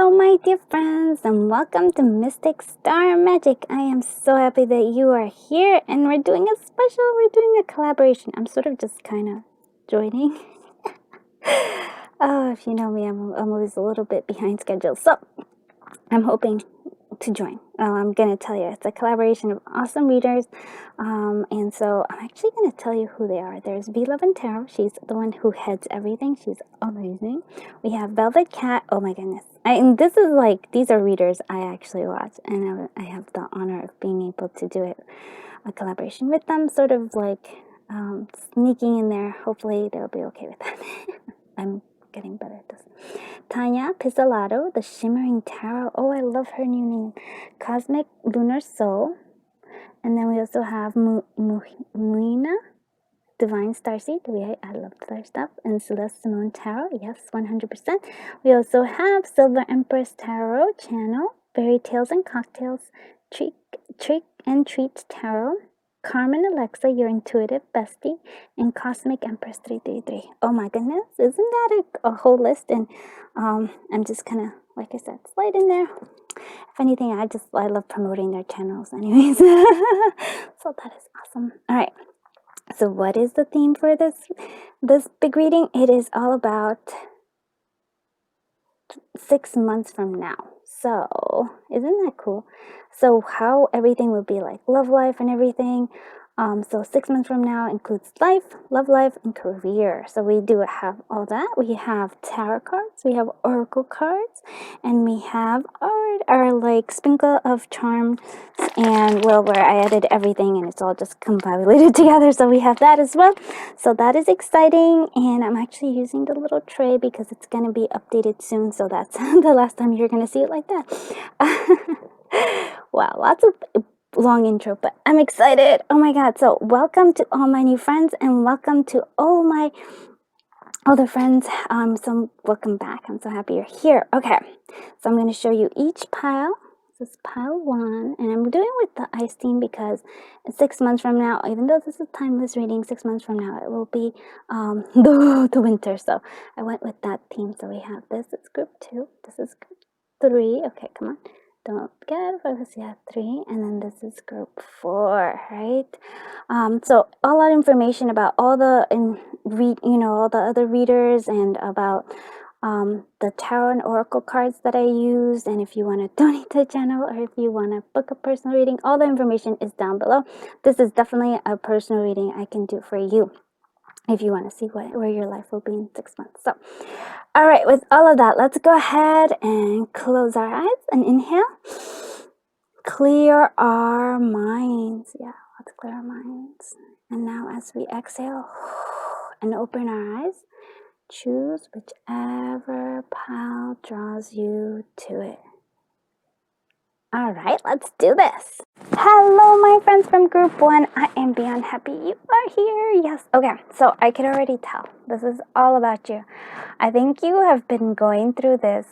Hello my dear friends and welcome to Mystic Star Magic. I am so happy that you are here and we're doing a collaboration. I'm sort of just kind of joining. Oh, if you know me, I'm always a little bit behind schedule. So I'm hoping to join. I'm going to tell you, it's a collaboration of awesome readers. And so I'm actually going to tell you who they are. There's Love and Tarot. She's the one who heads everything. She's amazing. We have Velvet Cat. Oh my goodness. And this is like, these are readers I actually watch. And I have the honor of being able to do it, a collaboration with them. Sort of like sneaking in there. Hopefully they'll be okay with that. I'm getting better at this. Tanya Pizzolatto, the Shimmering Tarot. Oh, I love her new name. Cosmic Lunar Soul. And then we also have Muina, Divine Starseed. I love their stuff. And Celeste Simone Tarot. Yes, 100%. We also have Silver Empress Tarot Channel. Fairy Tales and Cocktails. Trick and Treat Tarot. Carmen Alexa, your intuitive bestie, and Cosmic Empress 333. Oh my goodness, isn't that a whole list? And I'm just kind of, like I said, slide in there. If anything, I love promoting their channels anyways. So that is awesome. All right. So what is the theme for this big reading? It is all about 6 months from now. So isn't that cool? So how everything will be like, love life and everything. So 6 months from now includes life, love life, and career. So we do have all that. We have tarot cards, we have oracle cards, and we have our like sprinkle of charms, and well, where I added everything and it's all just confabulated together. So we have that as well. So that is exciting, and I'm actually using the little tray because it's gonna be updated soon. So that's the last time you're gonna see it like that. Wow, lots of long intro, but I'm excited. Oh my god. So welcome to all my new friends and welcome to all my other friends. So welcome back. I'm so happy you're here. Okay, so I'm going to show you each pile. This is pile 1, and I'm doing with the ice theme because 6 months from now, even though this is timeless reading, 6 months from now it will be the winter. So I went with that theme. So we have this. It's group 2. This is group 3. Okay, come on. Don't get focus. Yeah, 3, and then this is group 4, right? So a lot of information about all the all the other readers and about the tarot and oracle cards that I used. And if you want to donate to the channel or if you want to book a personal reading, all the information is down below. This is definitely a personal reading I can do for you if you want to see where your life will be in 6 months. So, all right, with all of that, let's go ahead and close our eyes and inhale. Clear our minds. Yeah, let's clear our minds. And now as we exhale and open our eyes, choose whichever pile draws you to it. All right, let's do this. Hello, my friends from group 1. I am beyond happy you are here. Yes. Okay, so I can already tell this is all about you. I think you have been going through this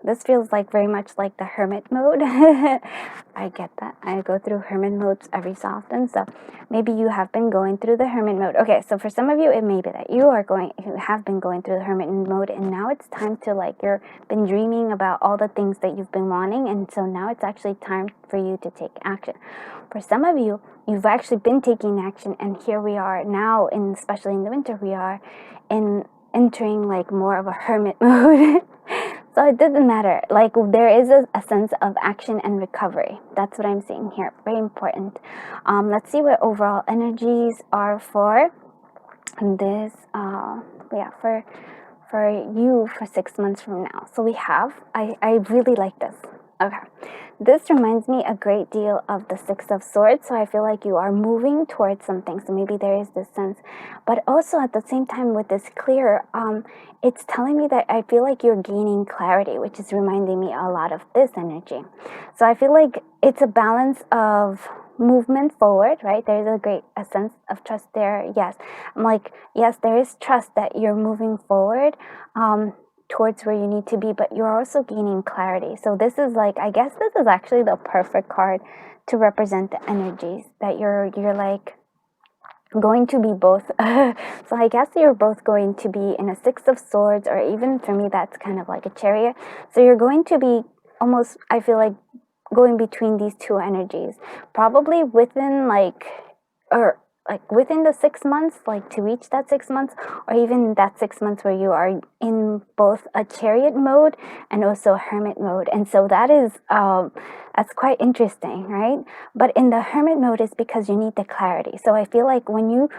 this feels like very much like the hermit mode. I get that. I go through hermit modes every so often. So maybe you have been going through the hermit mode. Okay, so for some of you, it may be that you have been going through the hermit mode, and now it's time to you've been dreaming about all the things that you've been wanting, and so now it's actually time for you to take action. For some of you, you've actually been taking action, and here we are now, especially in the winter, we are entering more of a hermit mode. So it doesn't matter. There is a sense of action and recovery. That's what I'm seeing here. Very important. Let's see what overall energies are for this. For you for 6 months from now. So we have. I really like this. Okay. This reminds me a great deal of the 6 of Swords. So I feel like you are moving towards something. So maybe there is this sense. But also at the same time with this clear, it's telling me that I feel like you're gaining clarity, which is reminding me a lot of this energy. So I feel like it's a balance of movement forward, right? There's a sense of trust there. Yes. Yes, there is trust that you're moving forward. Towards where you need to be, but you're also gaining clarity. So this is I guess this is actually the perfect card to represent the energies that you're going to be both. So I guess you're both going to be in a Six of Swords, or even for me that's kind of like a Chariot. So you're going to be almost, I feel like, going between these two energies, probably within within the 6 months, like to reach that 6 months, or even that 6 months where you are in both a Chariot mode and also Hermit mode. And so that's quite interesting, right? But in the Hermit mode is because you need the clarity. So I feel like when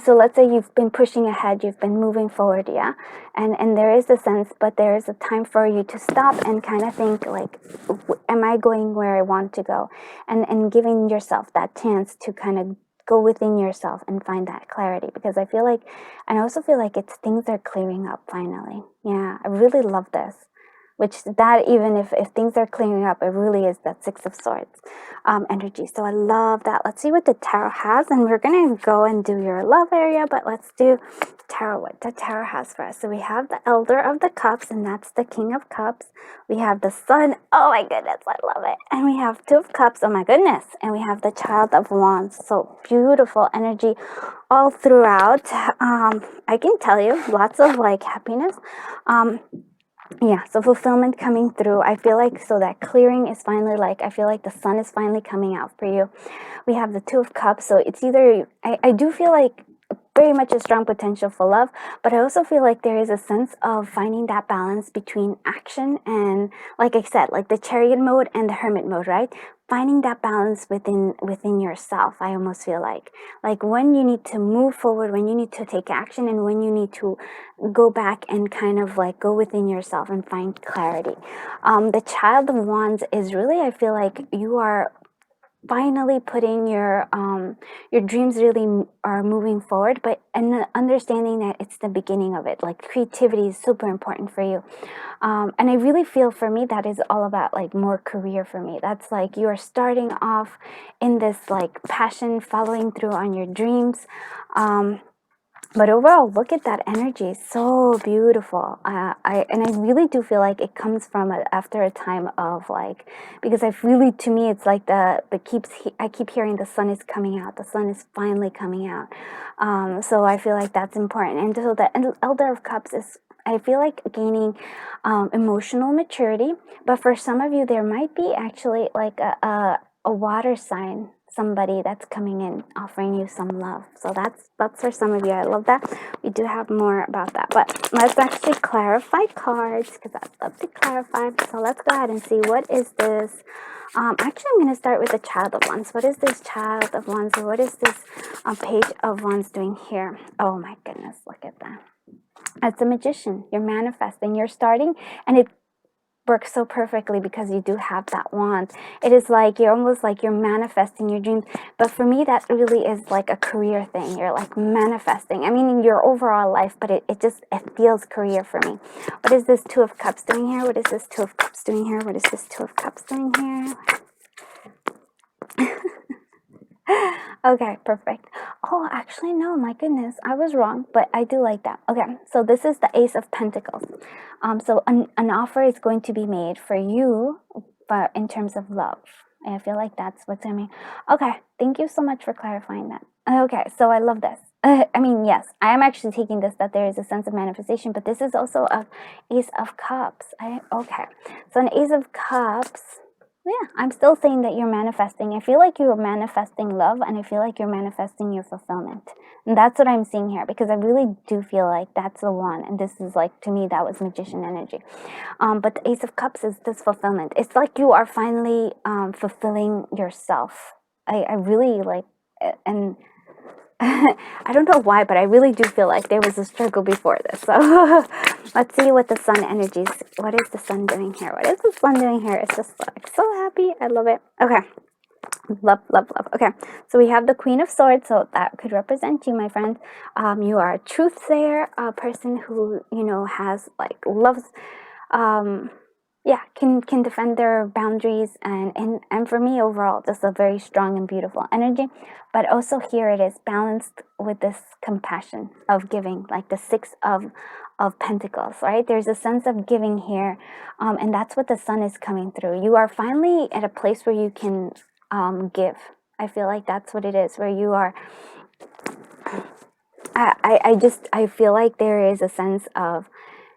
so let's say you've been pushing ahead, you've been moving forward, yeah? And there is a sense, but there is a time for you to stop and kind of think like, am I going where I want to go? And giving yourself that chance to kind of go within yourself and find that clarity. Because I feel like, and I also feel like things are clearing up finally. Yeah, I really love this. Which that, even if things are clearing up, it really is that Six of Swords energy. So I love that. Let's see what the tarot has, and we're gonna go and do your love area, but let's do tarot, what the tarot has for us. So we have the Elder of the Cups, and that's the King of Cups. We have the Sun. Oh my goodness, I love it. And we have Two of Cups. Oh my goodness. And we have the Child of Wands. So beautiful energy all throughout. I can tell you, lots of like happiness. Yeah, so fulfillment coming through. I feel like, so that clearing is finally, like, I feel like the sun is finally coming out for you. We have the Two of Cups, so it's either, I do feel like very much a strong potential for love, but I also feel like there is a sense of finding that balance between action and, like I said, like the Chariot mode and the Hermit mode, right? Finding that balance within yourself. I almost feel like when you need to move forward, when you need to take action, and when you need to go back and kind of like go within yourself and find clarity. The Child of Wands is really, I feel like you are finally putting your dreams really are moving forward, but and understanding that it's the beginning of it. Like creativity is super important for you, and I really feel, for me, that is all about like more career for me. That's like you're starting off in this like passion, following through on your dreams. But overall, look at that energy, so beautiful. I really do feel like it comes from after a time of like, because I really, to me, it's like I keep hearing the sun is coming out. The sun is finally coming out. So I feel like that's important. And so the Elder of Cups is, I feel like, gaining emotional maturity. But for some of you, there might be actually like a water sign, somebody that's coming in offering you some love. So that's for some of you. I love that. We do have more about that, but let's actually clarify cards, because I love to clarify. So let's go ahead and see, what is this. Actually, I'm going to start with the Child of Wands. What is this Child of Wands, or what is this Page of Wands doing here? Oh my goodness, look at that. As a magician, you're manifesting, you're starting, and it works so perfectly because you do have that wand. It is like you're almost like you're manifesting your dreams. But for me, that really is like a career thing. You're like manifesting, I mean, in your overall life, but it feels career for me. What is this Two of Cups doing here? What is this Two of Cups doing here? What is this Two of Cups doing here? Okay, perfect. Oh, actually, no, my goodness, I was wrong, but I do like that. Okay, so this is the Ace of Pentacles. So an offer is going to be made for you, but in terms of love. I feel like that's what's I mean. Okay, thank you so much for clarifying that. Okay, so I love this. I mean, yes, I am actually taking this, that there is a sense of manifestation, but this is also a Ace of Cups. Okay, so an Ace of Cups. Yeah, I'm still saying that you're manifesting. I feel like you're manifesting love, and I feel like you're manifesting your fulfillment. And that's what I'm seeing here, because I really do feel like that's the one. And this is like, to me, that was magician energy. But the Ace of Cups is this fulfillment. It's like you are finally fulfilling yourself. I really like, and I don't know why, but I really do feel like there was a struggle before this. So let's see what the sun energies, what is the sun doing here? What is the sun doing here? It's just like so happy. I love it. Okay. Love, love, love. Okay. So we have the Queen of Swords. So that could represent you, my friend. You are a truthsayer, a person who, has like loves, yeah, can defend their boundaries, and for me, overall, just a very strong and beautiful energy. But also here it is balanced with this compassion of giving, like the Six of Pentacles, right? There's a sense of giving here, and that's what the sun is coming through. You are finally at a place where you can give. I feel like that's what it is, where you are, I feel like there is a sense of,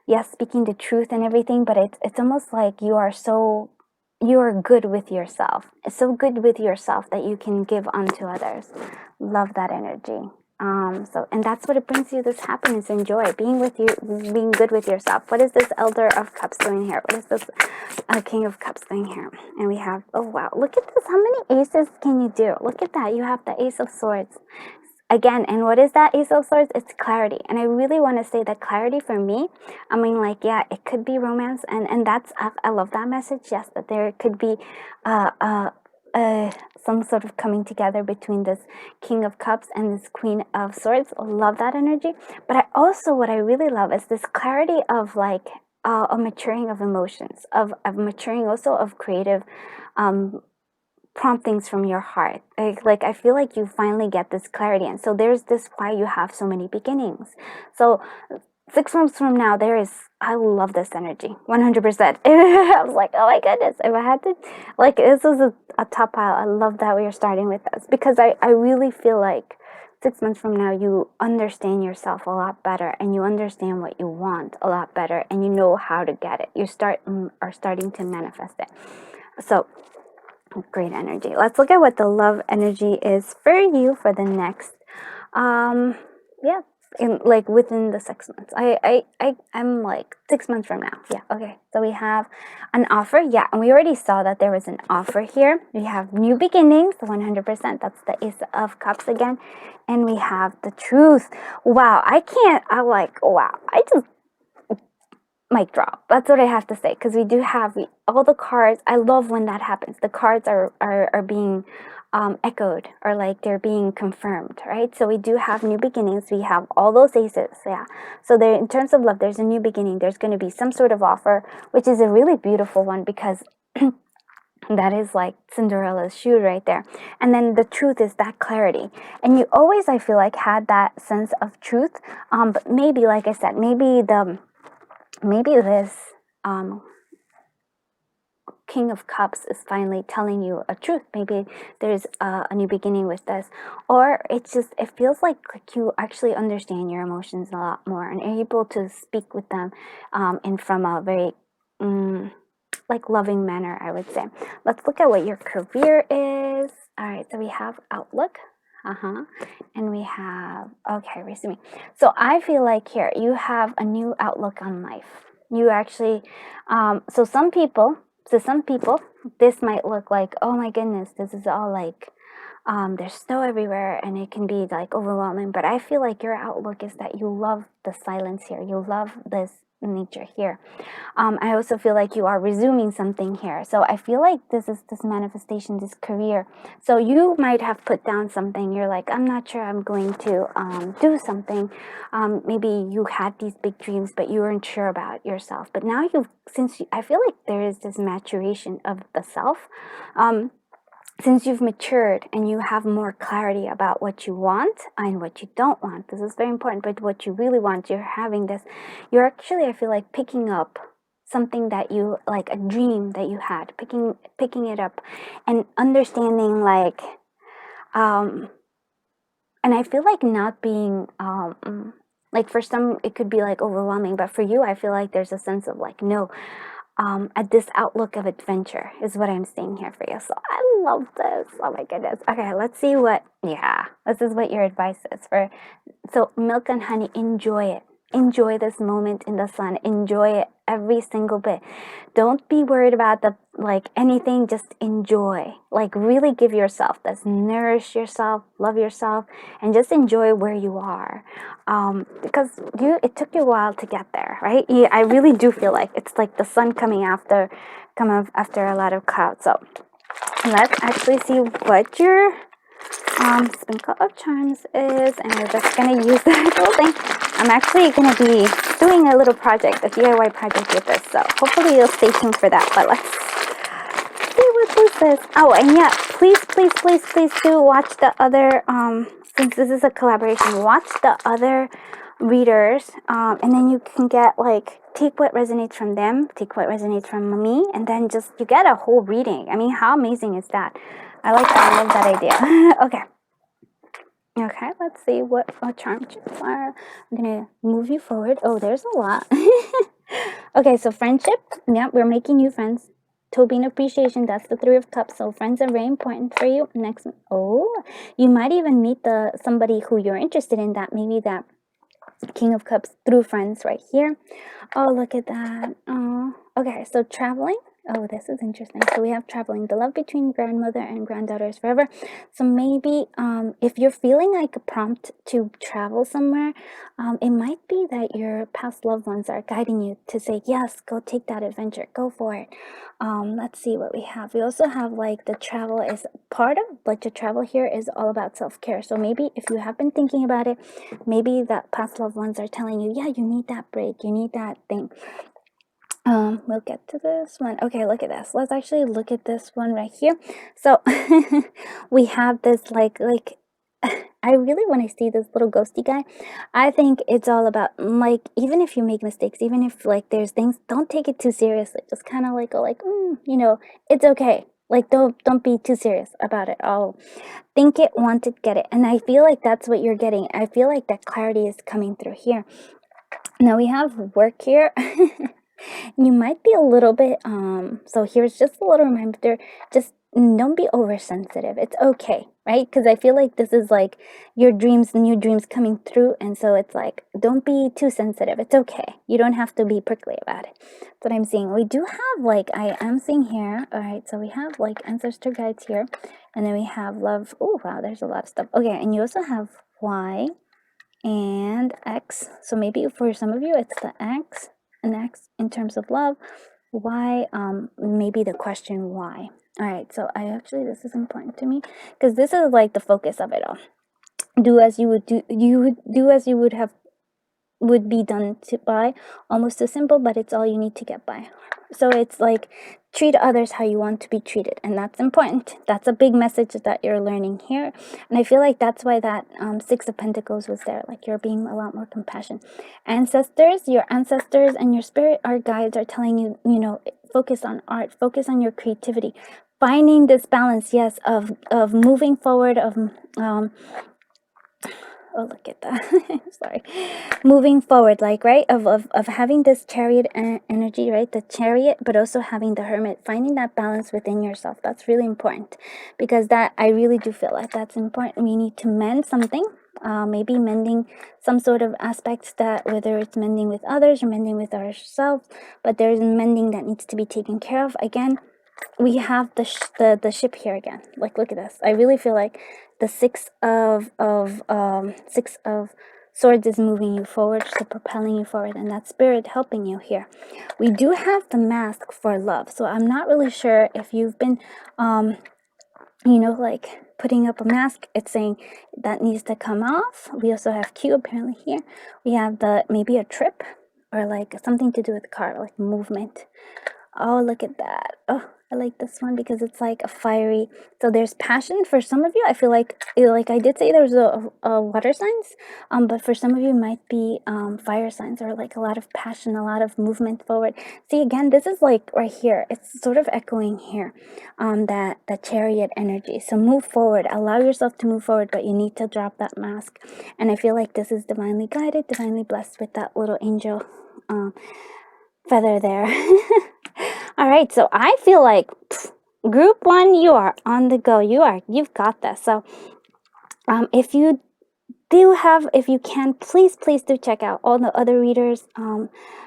yes, speaking the truth and everything, but it's almost like you are good with yourself. It's so good with yourself that you can give unto others. Love that energy. So, and that's what it brings you, this happiness and joy, being good with yourself. What is this Elder of Cups doing here? What is this King of Cups doing here? And we have, oh wow, look at this. How many aces can you do? Look at that. You have the Ace of Swords. Again, and what is that Ace of Swords? It's clarity. And I really want to say that clarity for me, I mean, like, yeah, it could be romance, and that's, I love that message. Yes, that there could be some sort of coming together between this King of Cups and this Queen of Swords. I love that energy. But I also, what I really love is this clarity of like a maturing of emotions, of maturing also of creative promptings from your heart. Like I feel like you finally get this clarity, and so there's this why you have so many beginnings. So 6 months from now, there is, I love this energy 100%. I was like, oh my goodness, if I had to, like, this is a top pile. I love that we are starting with this, because I really feel like 6 months from now you understand yourself a lot better, and you understand what you want a lot better, and you know how to get it. You are starting to manifest it. So great energy. Let's look at what the love energy is for you for the next yeah, in like within the 6 months. I'm like 6 months from now. Yeah, okay. So we have an offer. Yeah, and we already saw that there was an offer here. We have new beginnings, 100%. That's the Ace of Cups again. And we have the truth. Wow, wow. I just mic drop. That's what I have to say, because we do have all the cards. I love when that happens. The cards are being echoed, or like they're being confirmed, right? So we do have new beginnings. We have all those aces. Yeah. So there, in terms of love, there's a new beginning. There's going to be some sort of offer, which is a really beautiful one, because that is like Cinderella's shoe right there. And then the truth is that clarity. And you always, I feel like, had that sense of truth. But maybe, like I said, maybe this King of Cups is finally telling you a truth. Maybe there's a new beginning with this, or it feels like you actually understand your emotions a lot more, and are able to speak with them and from a very like loving manner, I would say. Let's look at what your career is. All right, so we have Outlook. And we have, okay, resuming. So I feel like here you have a new outlook on life. You actually, so some people, this might look like, oh my goodness, this is all like, there's snow everywhere, and it can be like overwhelming. But I feel like your outlook is that you love the silence here. You love this nature here. I also feel like you are resuming something here. So I feel like this manifestation, this career. So you might have put down something. You're like, I'm not sure I'm going to do something. Maybe you had these big dreams, but you weren't sure about yourself. But now I feel like there is this maturation of the self. Since you've matured and you have more clarity about what you want and what you don't want, this is very important, but what you really want, you're having this, you're actually, I feel like, picking up something that you, like a dream that you had, picking it up and understanding, like, and I feel like not being, like for some, it could be like overwhelming, but for you, I feel like there's a sense of like, no, at this outlook of adventure is what I'm seeing here for you. So I love this. Oh my goodness. Okay, let's see this is what your advice is for. So milk and honey, enjoy it. Enjoy this moment in the sun. Enjoy it every single bit. Don't be worried about anything. Just enjoy. Like really give yourself this. Nourish yourself. Love yourself. And just enjoy where you are. Because it took you a while to get there, right? I really do feel like it's like the sun coming after a lot of clouds. So let's actually see what your Sprinkle of Charms is, and we're just going to use that little thing. I'm actually going to be doing a little project, a DIY project with this, so hopefully you'll stay tuned for that. But let's see what this is. Oh, and yeah, please do watch the other, since this is a collaboration, watch the other readers, and then you can get take what resonates from them, take what resonates from me, and then just you get a whole reading. I mean, how amazing is that? I like that. I love that idea. Okay. Okay, let's see what charm chips are. I'm gonna move you forward. Oh, there's a lot. Okay, so friendship. Yeah, we're making new friends. Toby and appreciation. That's the Three of Cups. So friends are very important for you. Next, oh, you might even meet somebody who you're interested in. That maybe that King of Cups through friends right here. Oh, look at that. Oh, okay. So traveling. Oh, this is interesting. So we have traveling, the love between grandmother and granddaughter is forever. So maybe if you're feeling like a prompt to travel somewhere, it might be that your past loved ones are guiding you to say, yes, go take that adventure, go for it. Let's see what we have. We also have like the travel is part of like the travel here is all about self-care. So maybe if you have been thinking about it, maybe that past loved ones are telling you, yeah, you need that break, you need that thing. We'll get to this one. Okay, look at this. Let's actually look at this one right here. So we have this like I really, when I see this little ghosty guy, I think it's all about like, even if you make mistakes, even if like there's things, don't take it too seriously. Just kind of like go like, you know, it's okay. Like don't be too serious about it. Oh, think it, want it, get it. And I feel like that's what you're getting. I feel like that clarity is coming through here. Now we have work here. You might be a little bit so here's just a little reminder, just don't be oversensitive. It's okay, right? Because I feel like this is like your dreams, new dreams coming through, and so it's like don't be too sensitive. It's okay. You don't have to be prickly about it. That's what I'm seeing. We do have like, I am seeing here, all right, so we have like ancestor guides here, and then we have love. Oh wow, there's a lot of stuff. Okay, and you also have Y and X. So maybe for some of you it's the X, an X in terms of love. Why? Maybe the question why. All right, so I actually, this is important to me because this is like the focus of it all. Do as you would do, you would do as you would have would be done to by, almost too simple, but it's all you need to get by. So it's like treat others how you want to be treated, and that's important. That's a big message that you're learning here, and I feel like that's why that Six of Pentacles was there. Like you're being a lot more compassionate. Ancestors, your ancestors and your spirit, our guides are telling you, you know, focus on art, focus on your creativity, finding this balance, yes, of moving forward, of oh, look at that. Sorry. Moving forward, like, right, of having this chariot energy, right, the chariot, but also having the hermit, finding that balance within yourself. That's really important, because that, I really do feel like that's important. We need to mend something, maybe mending some sort of aspects, that whether it's mending with others or mending with ourselves, but there's mending that needs to be taken care of. Again, we have the ship here again. Like, look at this. I really feel like the Six of Swords is moving you forward, so propelling you forward, and that spirit helping you here. We do have the Mask for love, so I'm not really sure if you've been you know, like putting up a mask. It's saying that needs to come off. We also have Q apparently here. We have the maybe a trip, or like something to do with the car, like movement. Oh, look at that. Oh, I like this one because it's like a fiery. So there's passion for some of you. I feel like I did say there's a water signs, but for some of you it might be fire signs, or like a lot of passion, a lot of movement forward. See, again, this is like right here. It's sort of echoing here, that chariot energy. So move forward. Allow yourself to move forward, but you need to drop that mask. And I feel like this is divinely guided, divinely blessed with that little angel feather there. All right, so I feel like group one, you are on the go. You've got this. So if you do have, if you can, please do check out all the other readers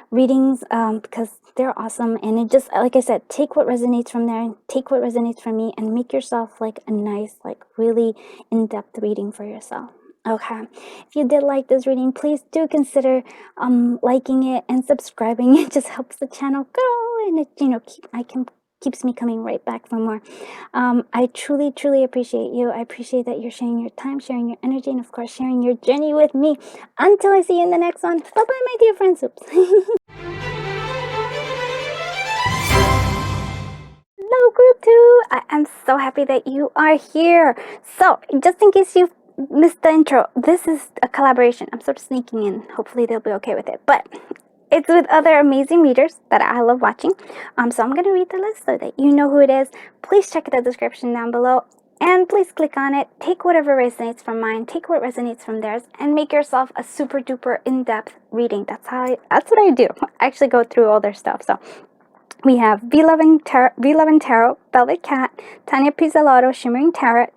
readings, because they're awesome. And it just, like I said, take what resonates from there, take what resonates from me, and make yourself like a nice, like really in-depth reading for yourself. Okay, if you did like this reading, please do consider liking it and subscribing. It just helps the channel grow, and it, you know, keeps me coming right back for more. I truly appreciate you. I appreciate that you're sharing your time, sharing your energy, and of course sharing your journey with me. Until I see you in the next one, bye bye, my dear friends. Oops. Hello, group 2. I am so happy that you are here. So just in case you missed the intro, this is a collaboration. I'm sort of sneaking in. Hopefully they'll be okay with it, but it's with other amazing readers that I love watching. So I'm going to read the list so that you know who it is. Please check the description down below. And please click on it, take whatever resonates from mine, take what resonates from theirs, and make yourself a super duper in-depth reading. That's what I do. I actually go through all their stuff. So we have V11 Tarot, Velvet Cat, Tanya Pizzolato, Shimmering Tarot,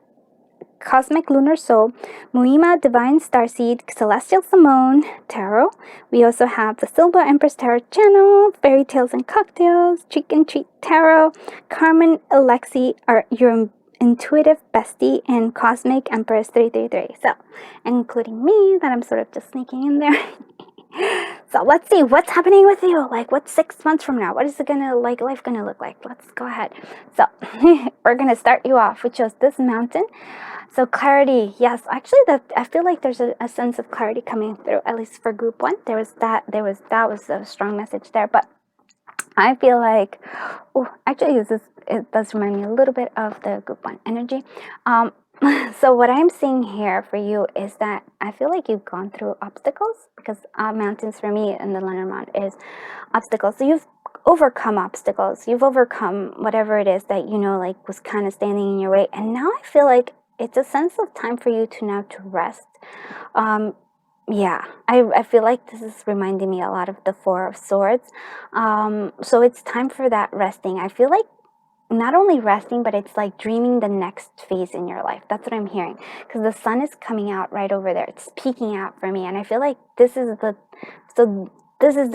Cosmic Lunar Soul, Muima Divine Starseed, Celestial Simone Tarot. We also have the Silver Empress Tarot Channel, Fairy Tales and Cocktails, Trick and Treat Tarot, Carmen Alexi, your intuitive bestie, and Cosmic Empress 333. So, including me, that I'm sort of just sneaking in there. So let's see what's happening with you. Like, what's 6 months from now? What is it gonna life gonna look like? Let's go ahead. So we're gonna start you off with just this mountain. So clarity, yes, actually I feel like there's a sense of clarity coming through, at least for group 1. That was a strong message there. But I feel like, actually it does remind me a little bit of the group 1 energy. So what I'm seeing here for you is that I feel like you've gone through obstacles, because mountains for me in the Lenormand is obstacles. So you've overcome obstacles. You've overcome whatever it is that, like, was kind of standing in your way. And now I feel like it's a sense of time for you to rest. Yeah, I feel like this is reminding me a lot of the Four of Swords. So it's time for that resting. I feel like not only resting, but it's like dreaming the next phase in your life. That's what I'm hearing, because the sun is coming out right over there. It's peeking out for me, and I feel like this is the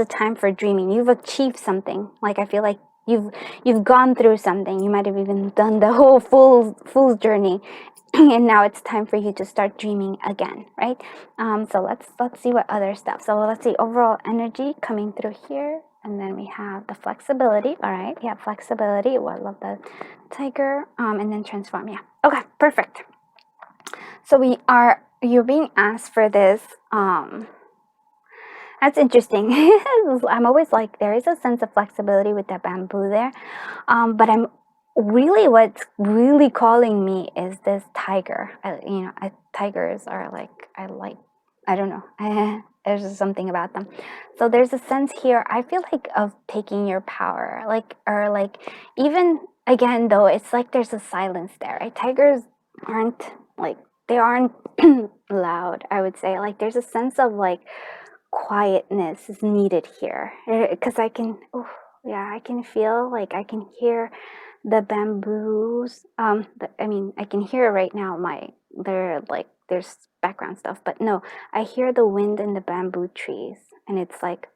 time for dreaming. You've achieved something. Like, I feel like you've gone through something. You might have even done the whole fool's journey, and now it's time for you to start dreaming again, right? So let's see what other stuff. So let's see overall energy coming through here. And then we have the flexibility. All right, we have flexibility. Oh, I love the tiger. And then transform. Yeah. Okay, perfect. So you're being asked for this. That's interesting. I'm always like, there is a sense of flexibility with that bamboo there. But what's really calling me is this tiger. Tigers are like, I don't know. There's just something about them. So there's a sense here, I feel like, of taking your power, even again, though, it's like there's a silence there, right? Tigers aren't loud, I would say. Like, there's a sense of like quietness is needed here, because I can feel, like, I can hear the bamboos. I can hear right now there's background stuff, but no, I hear the wind in the bamboo trees, and it's like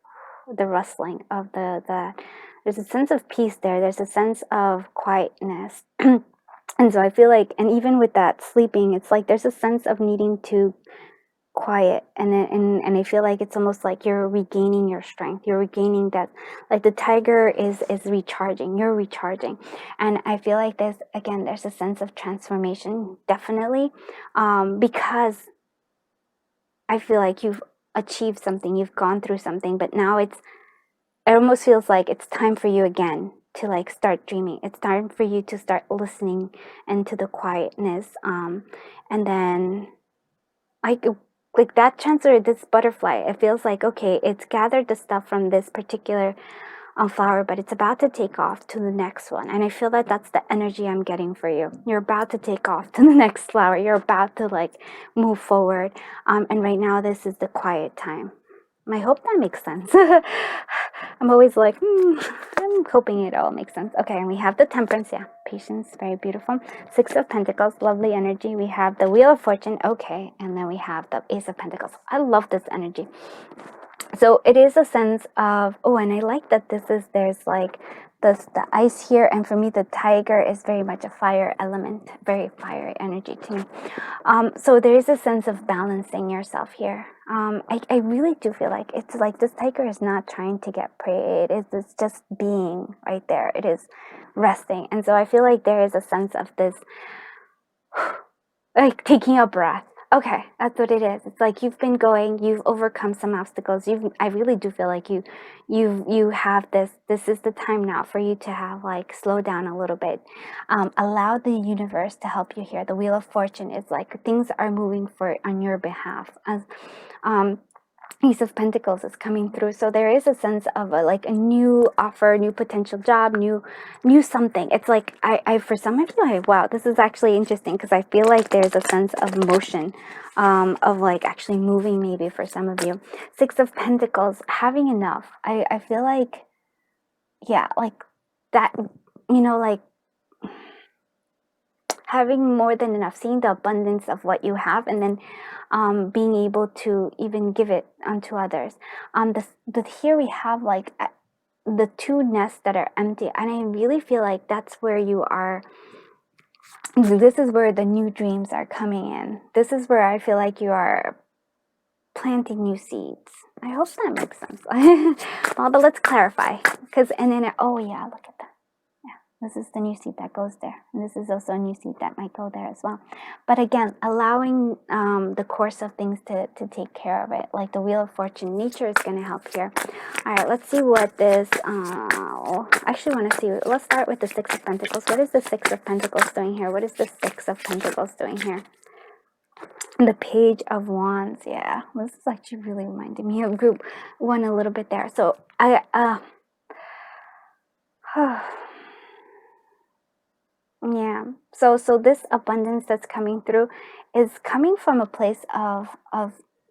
the rustling of there's a sense of peace there. There's a sense of quietness. And so I feel like, and even with that sleeping, it's like there's a sense of needing to quiet, and I feel like it's almost like you're regaining your strength. You're regaining that, like the tiger is recharging. You're recharging, and I feel like there's a sense of transformation, definitely, because I feel like you've achieved something, you've gone through something, but now it almost feels like it's time for you again to like start dreaming. It's time for you to start listening into the quietness, and then like that chancellor, this butterfly, it feels like, okay, it's gathered the stuff from this particular flower, but it's about to take off to the next one. And I feel that that's the energy I'm getting for you. You're about to take off to the next flower. You're about to like move forward. And right now, this is the quiet time. I hope that makes sense. I'm always like, I'm hoping it all makes sense. Okay, and we have the Temperance, yeah, patience, very beautiful. 6 of Pentacles, lovely energy. We have the Wheel of Fortune, okay, and then we have the Ace of Pentacles. I love this energy. So it is a sense of, and I like that there's like the ice here, and for me the tiger is very much a fire element, very fiery energy to me. So there is a sense of balancing yourself here. I really do feel like it's like this tiger is not trying to get prey. It's just being right there. It is resting. And so I feel like there is a sense of this like taking a breath. Okay, that's what it is. It's like you've been going, you've overcome some obstacles. I really do feel like you have this is the time now for you to have like slow down a little bit. Allow the universe to help you here. The Wheel of Fortune is like things are moving on your behalf. Ace of Pentacles is coming through. So there is a sense of like a new offer, new potential job, new something. It's like I for some of you, wow, this is actually interesting, because I feel like there's a sense of motion, of like actually moving, maybe for some of you. Six of Pentacles, having enough. I feel like, yeah, like that, you know, like having more than enough, seeing the abundance of what you have, and then being able to even give it unto others. Here we have like the two nests that are empty, and I really feel like that's where you are. This is where the new dreams are coming in. This is where I feel like you are planting new seeds. I hope that makes sense. Well, but let's clarify, because and then oh yeah, look at that. This is the new seed that goes there. And this is also a new seed that might go there as well. But again, allowing the course of things to take care of it. Like the Wheel of Fortune, nature is going to help here. All right, let's see what this... I actually want to see... Let's start with the Six of Pentacles. What is the Six of Pentacles doing here? What is the Six of Pentacles doing here? The Page of Wands. Yeah, this is actually really reminding me of group one a little bit there. So yeah, so this abundance that's coming through is coming from a place of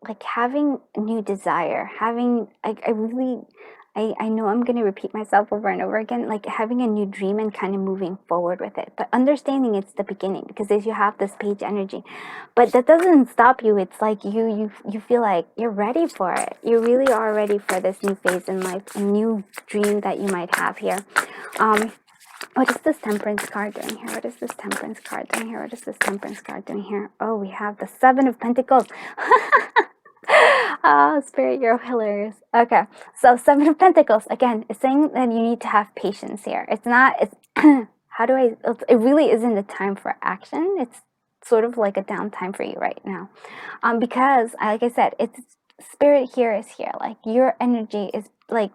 like having new desire, having I know I'm going to repeat myself over and over again, like having a new dream and kind of moving forward with it, but understanding it's the beginning, because as you have this page energy, but that doesn't stop you. It's like you feel like you're ready for it. You really are ready for this new phase in life, a new dream that you might have here. What is this Temperance card doing here? What is this Temperance card doing here? What is this Temperance card doing here? Oh, we have the Seven of Pentacles. Oh, Spirit, you're hilarious. Okay, so Seven of Pentacles, again, is saying that you need to have patience here. It's not, it's, how do I, it really isn't the time for action. It's sort of like a downtime for you right now. Because, like I said, it's, Spirit here is here. Like, your energy is like,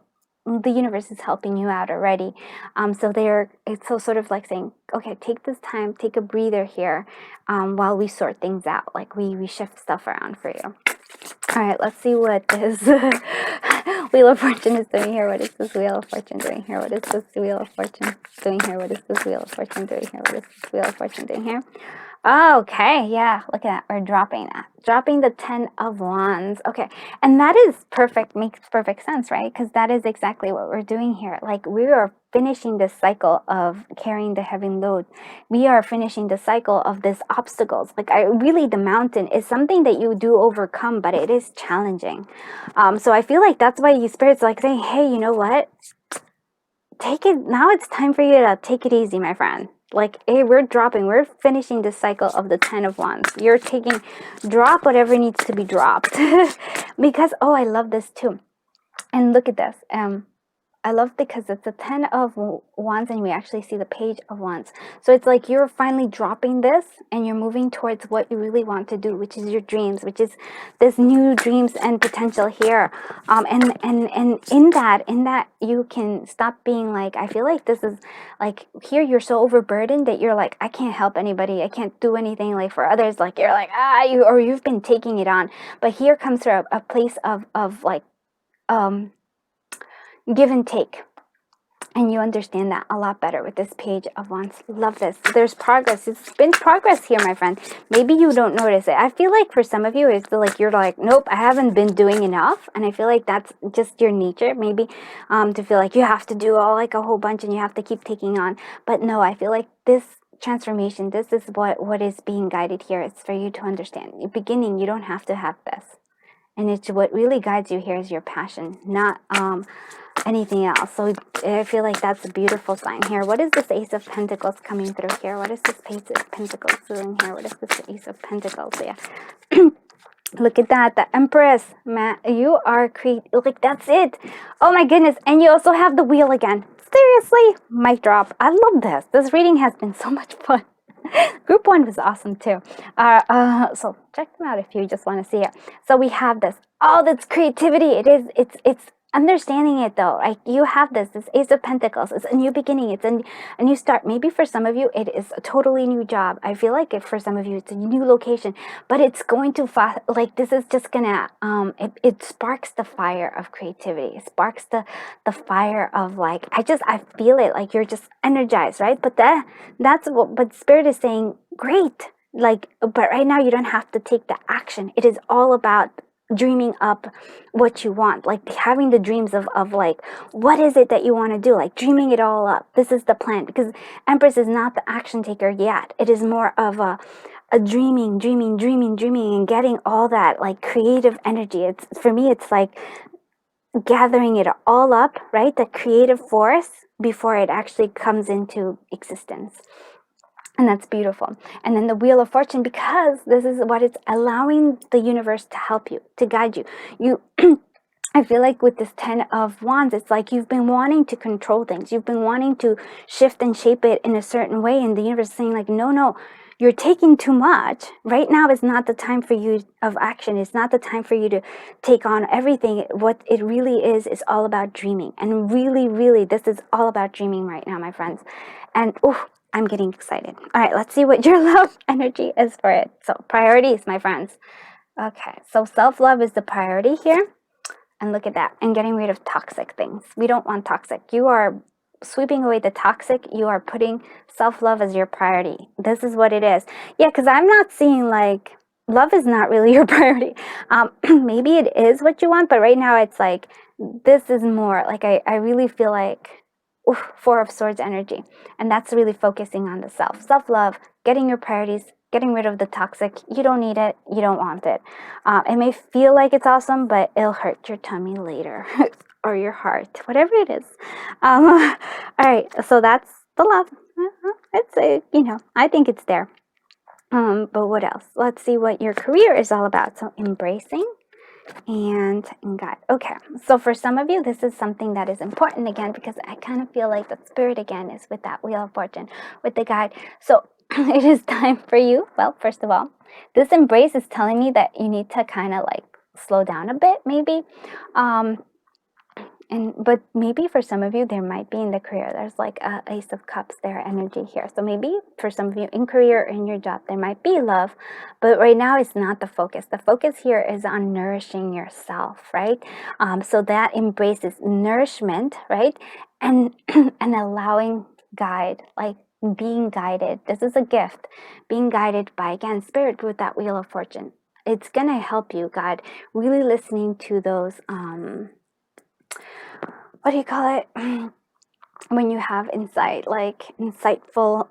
the universe is helping you out already. So it's so sort of like saying, okay, take this time, take a breather here, while we sort things out. Like we shift stuff around for you. All right, let's see what this Wheel of Fortune is doing here. What is this Wheel of Fortune doing here? What is this Wheel of Fortune doing here? What is this Wheel of Fortune doing here? What is this Wheel of Fortune doing here? Okay, yeah, look at that. We're dropping that. Dropping the 10 of Wands. Okay, and that is perfect, makes perfect sense, right? Because that is exactly what we're doing here. Like, we are finishing this cycle of carrying the heavy load. We are finishing the cycle of this obstacles. Like, really, the mountain is something that you do overcome, but it is challenging. So I feel like that's why you spirits like saying, hey, you know what? Take it, now it's time for you to take it easy, my friend. Like, hey, we're finishing this cycle of the 10 of Wands. You're taking, drop whatever needs to be dropped. Because, oh, I love this too. And look at this. I love because it's a 10 of Wands and we actually see the Page of Wands. So it's like you're finally dropping this and you're moving towards what you really want to do, which is your dreams, which is this new dreams and potential here. And in that you can stop being like, I feel like this is like, here you're so overburdened that you're like, I can't help anybody. I can't do anything like for others. Like, you're like, you've been taking it on. But here comes to a place of like, give and take, and you understand that a lot better with this Page of Wands. Love this. There's progress. It's been progress here, my friend. Maybe you don't notice it. I feel like for some of you, it's like you're like, nope, I haven't been doing enough. And I feel like that's just your nature, maybe, to feel like you have to do all like a whole bunch and you have to keep taking on. But no, I feel like this transformation, this is what is being guided here. It's for you to understand. In the beginning, you don't have to have this. And it's what really guides you here is your passion, not anything else. So I feel like that's a beautiful sign here. What is this Ace of Pentacles coming through here? What is this Ace of Pentacles doing here? What is this Ace of Pentacles? Yeah. Look at that, the Empress, man. You are like, that's it. Oh my goodness. And you also have the Wheel again. Seriously, mic drop. I love this. This reading has been so much fun. Group 1 was awesome too. So check them out if you just want to see it. So we have this. Oh, that's creativity. It's understanding it though, like you have this Ace of Pentacles. It's a new beginning, it's a new start. Maybe for some of you it is a totally new job. I feel like if for some of you it's a new location, but it's going to like this is just gonna it sparks the fire of creativity. It sparks the fire of like, I feel it, like you're just energized, right? But that's what, but Spirit is saying, great, like, but right now you don't have to take the action. It is all about dreaming up what you want, like having the dreams of like, what is it that you want to do, like dreaming it all up. This is the plan, because Empress is not the action taker yet. It is more of a dreaming, and getting all that like creative energy. It's, for me, it's like gathering it all up, right? The creative force before it actually comes into existence. And that's beautiful. And then the Wheel of Fortune, because this is what it's allowing the universe to help you, to guide you. I feel like with this 10 of Wands, it's like you've been wanting to control things. You've been wanting to shift and shape it in a certain way. And the universe is saying like, no, you're taking too much. Right now is not the time for you of action. It's not the time for you to take on everything. What it really is all about dreaming. And really, this is all about dreaming right now, my friends. And I'm getting excited. All right, let's see what your love energy is for it. So priorities, my friends. Okay, so self-love is the priority here. And look at that. And getting rid of toxic things. We don't want toxic. You are sweeping away the toxic. You are putting self-love as your priority. This is what it is. Yeah, because I'm not seeing like, love is not really your priority. Maybe it is what you want, but right now it's like, this is more like, I really feel like, Four of Swords energy. And that's really focusing on the self. Self-love, getting your priorities, getting rid of the toxic. You don't need it. You don't want it. It may feel like it's awesome, but it'll hurt your tummy later or your heart, whatever it is. All right. So that's the love. It's I think it's there. But what else? Let's see what your career is all about. So embracing and God. Okay, so for some of you, this is something that is important again, because I kind of feel like the Spirit again is with that Wheel of Fortune, with the guide. So it is time for you. Well, first of all, this embrace is telling me that you need to kind of like slow down a bit, maybe. But maybe for some of you, there might be in the career, there's like a Ace of Cups there, energy here. So maybe for some of you in career or in your job, there might be love, but right now it's not the focus. The focus here is on nourishing yourself, right? So that embraces nourishment, right? And and allowing guide, like being guided. This is a gift, being guided by, again, Spirit with that Wheel of Fortune. It's gonna help you, God, really listening to those what do you call it when you have insight, like insightful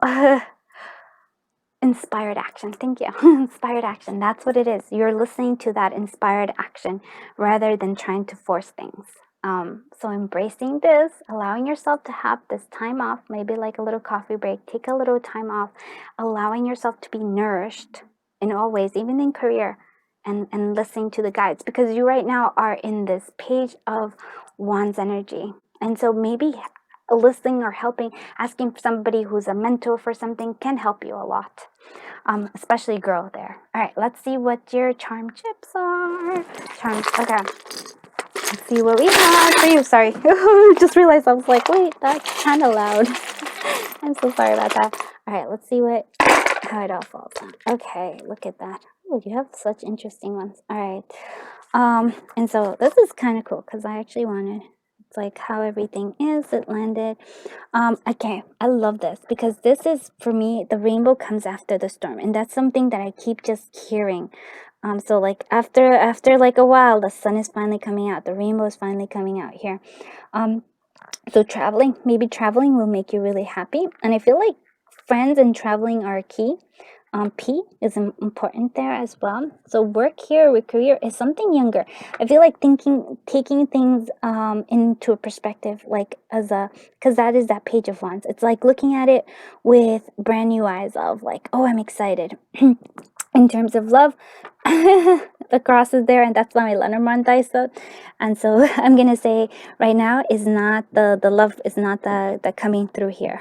inspired action. Thank you. Inspired action, that's what it is. You're listening to that inspired action rather than trying to force things. So embracing this, allowing yourself to have this time off, maybe like a little coffee break, take a little time off, allowing yourself to be nourished in all ways, even in career, and listening to the guides, because you right now are in this Page of Wands energy. And so maybe listening or helping, asking somebody who's a mentor for something can help you a lot, especially girl there. All right, let's see what your charm chips are. Charms, okay. Let's see what we have for you. Sorry, just realized I was like, wait, that's kind of loud. I'm so sorry about that. All right, let's see how it all falls out. Okay, look at that. Oh, you have such interesting ones. All right. And so this is kind of cool because I actually wanted, it's like how everything is. It landed. Okay, I love this because this is, for me, the rainbow comes after the storm, and that's something that I keep just hearing. So like after like a while, the sun is finally coming out. The rainbow is finally coming out here. So maybe traveling will make you really happy, and I feel like friends and traveling are key. P is important there as well. So work here with career is something younger. I feel like taking things into a perspective, like because that is that Page of Wands. It's like looking at it with brand new eyes of like, oh, I'm excited. In terms of love, the cross is there, and that's why my Lenormand dice up. And so I'm gonna say right now is not the love is not the coming through here.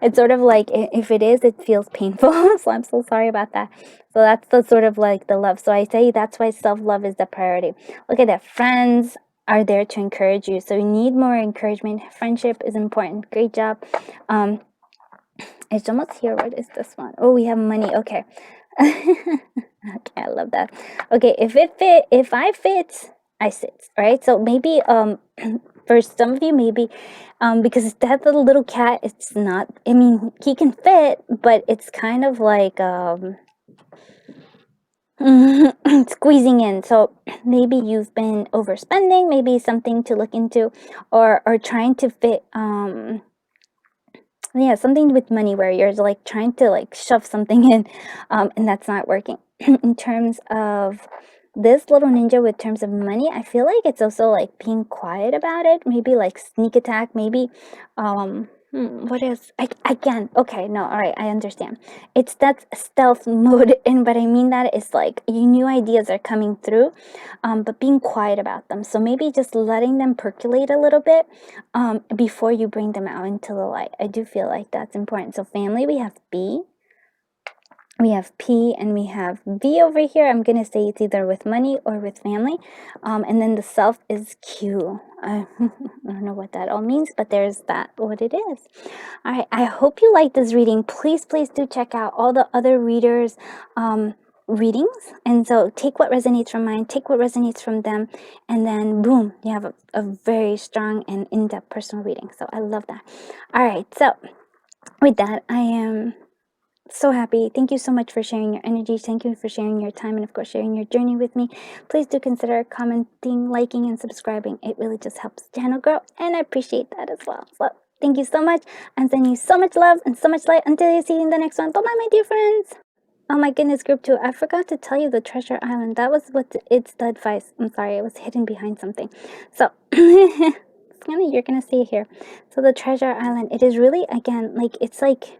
It's sort of like, if it is, it feels painful. So I'm so sorry about that. So that's the sort of like the love. So I say that's why self-love is the priority. Look at that, friends, are there to encourage you. So you need more encouragement. Friendship is important. Great job. It's almost here. What is this one? Oh, we have money. Okay. Okay, I love that. Okay, if I fit, I sit, right? So maybe for some of you, maybe because that little cat, it's not, I mean, he can fit, but it's kind of like squeezing in. So maybe you've been overspending, maybe something to look into, or trying to fit yeah, something with money where you're like trying to like shove something in, and that's not working. In terms of this little ninja, with terms of money, I feel like it's also like being quiet about it, maybe like sneak attack, maybe what is again, okay, no, all right, I understand, it's that stealth mode. And but I mean that is like new ideas are coming through, but being quiet about them. So maybe just letting them percolate a little bit before you bring them out into the light. I do feel like that's important. So family, we have B, we have P, and we have V over here. I'm going to say it's either with money or with family. And then the self is Q. I don't know what that all means, but there's that, what it is. All right, I hope you like this reading. Please, please do check out all the other readers' readings. And so take what resonates from mine, take what resonates from them, and then boom, you have a very strong and in-depth personal reading. So I love that. All right, so with that, I am so happy. Thank you so much for sharing your energy. Thank you for sharing your time, and of course sharing your journey with me. Please do consider commenting, liking, and subscribing. It really just helps the channel grow, and I appreciate that as well. So thank you so much. I'm sending you so much love and so much light until you see you in the next one. Bye bye, my dear friends. Oh my goodness, group 2, I forgot to tell you the treasure island. That was what it's the advice. I'm sorry, it was hidden behind something. So you're gonna see it here. So the treasure island, it is really, again, like, it's like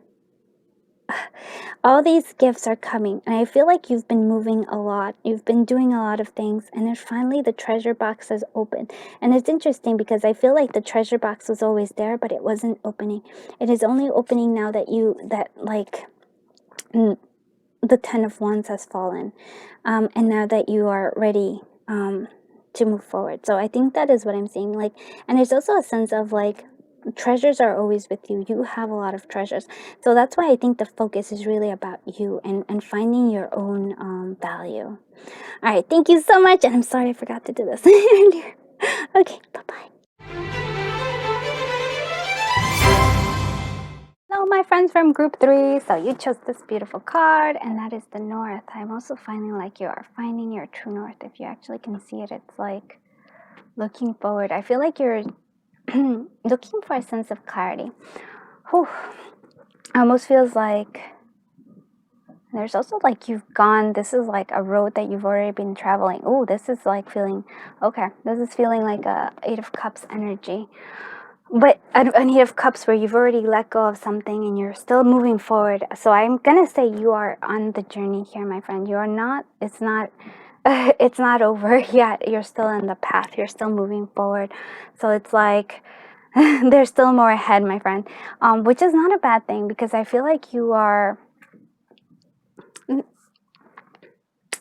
all these gifts are coming, and I feel like you've been moving a lot, you've been doing a lot of things, and then finally the treasure box has opened. And it's interesting because I feel like the treasure box was always there, but it wasn't opening. It is only opening now that the 10 of Wands has fallen, and now that you are ready to move forward. So I think that is what I'm seeing. Like, and there's also a sense of like, treasures are always with you. You have a lot of treasures. So that's why I think the focus is really about you and finding your own value. All right, thank you so much. And I'm sorry I forgot to do this earlier. Okay, bye-bye. Hello, my friends from group 3. So you chose this beautiful card, and that is the North. I'm also finding like you are finding your true north. If you actually can see it, it's like looking forward. I feel like you're looking for a sense of clarity. Whew. Almost feels like there's also like you've gone, this is like a road that you've already been traveling. Oh, this is like feeling, okay, this is feeling like a 8 of Cups energy. But an 8 of Cups where you've already let go of something and you're still moving forward. So I'm gonna say you are on the journey here, my friend. You are not, it's not it's not over yet. You're still in the path, you're still moving forward. So it's like there's still more ahead, my friend, which is not a bad thing, because I feel like you are,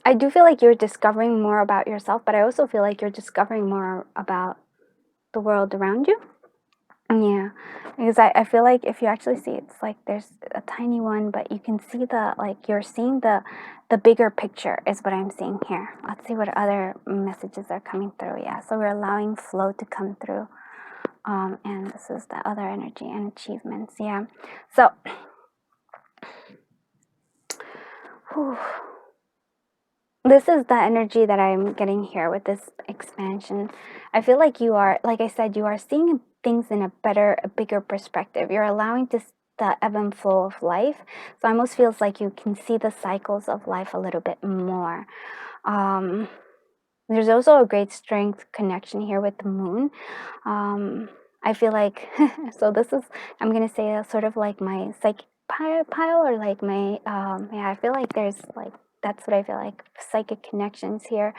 I do feel like you're discovering more about yourself, but I also feel like you're discovering more about the world around you. Yeah, because I feel like if you actually see, it's like there's a tiny one, but you can see the, like, you're seeing the bigger picture is what I'm seeing here. Let's see what other messages are coming through. Yeah, so we're allowing flow to come through. And this is the other energy and achievements. Yeah, so whew, this is the energy that I'm getting here with this expansion. I feel like you are, like I said, you are seeing things in a bigger perspective. You're allowing the ebb and flow of life. So it almost feels like you can see the cycles of life a little bit more. There's also a great strength connection here with the moon. I feel like, so this is, I'm going to say a sort of like my psychic pile, or like my, yeah, I feel like there's like, that's what I feel like, psychic connections here.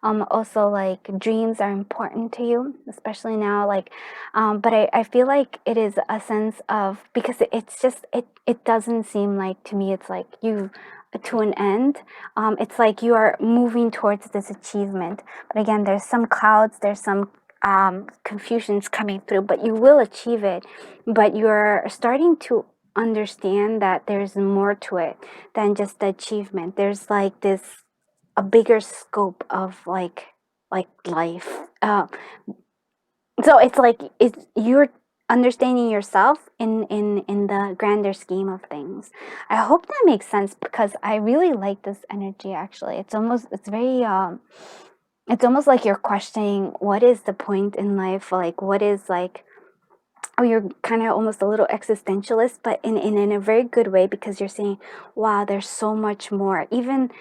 Also like dreams are important to you, especially now, like, but I feel like it is a sense of, because it's just, it doesn't seem like, to me, it's like you, to an end. It's like you are moving towards this achievement, but again, there's some clouds, there's some confusions coming through, but you will achieve it. But you're starting to understand that there's more to it than just the achievement. There's like this a bigger scope of like life. So it's like you're understanding yourself in the grander scheme of things. I hope that makes sense, because I really like this energy. Actually, it's almost like you're questioning what is the point in life, like what is like, oh, you're kind of almost a little existentialist, but in a very good way, because you're saying, wow, there's so much more. Even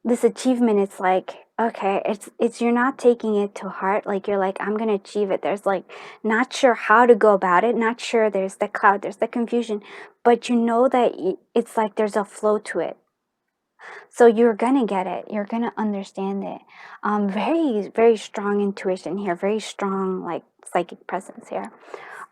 this achievement, it's like, okay, it's you're not taking it to heart. Like you're like, I'm gonna achieve it. There's like not sure how to go about it, not sure. There's the cloud, there's the confusion, but you know that it's like there's a flow to it. So you're gonna get it. You're gonna understand it. Very, very strong intuition here. Very strong, like psychic presence here.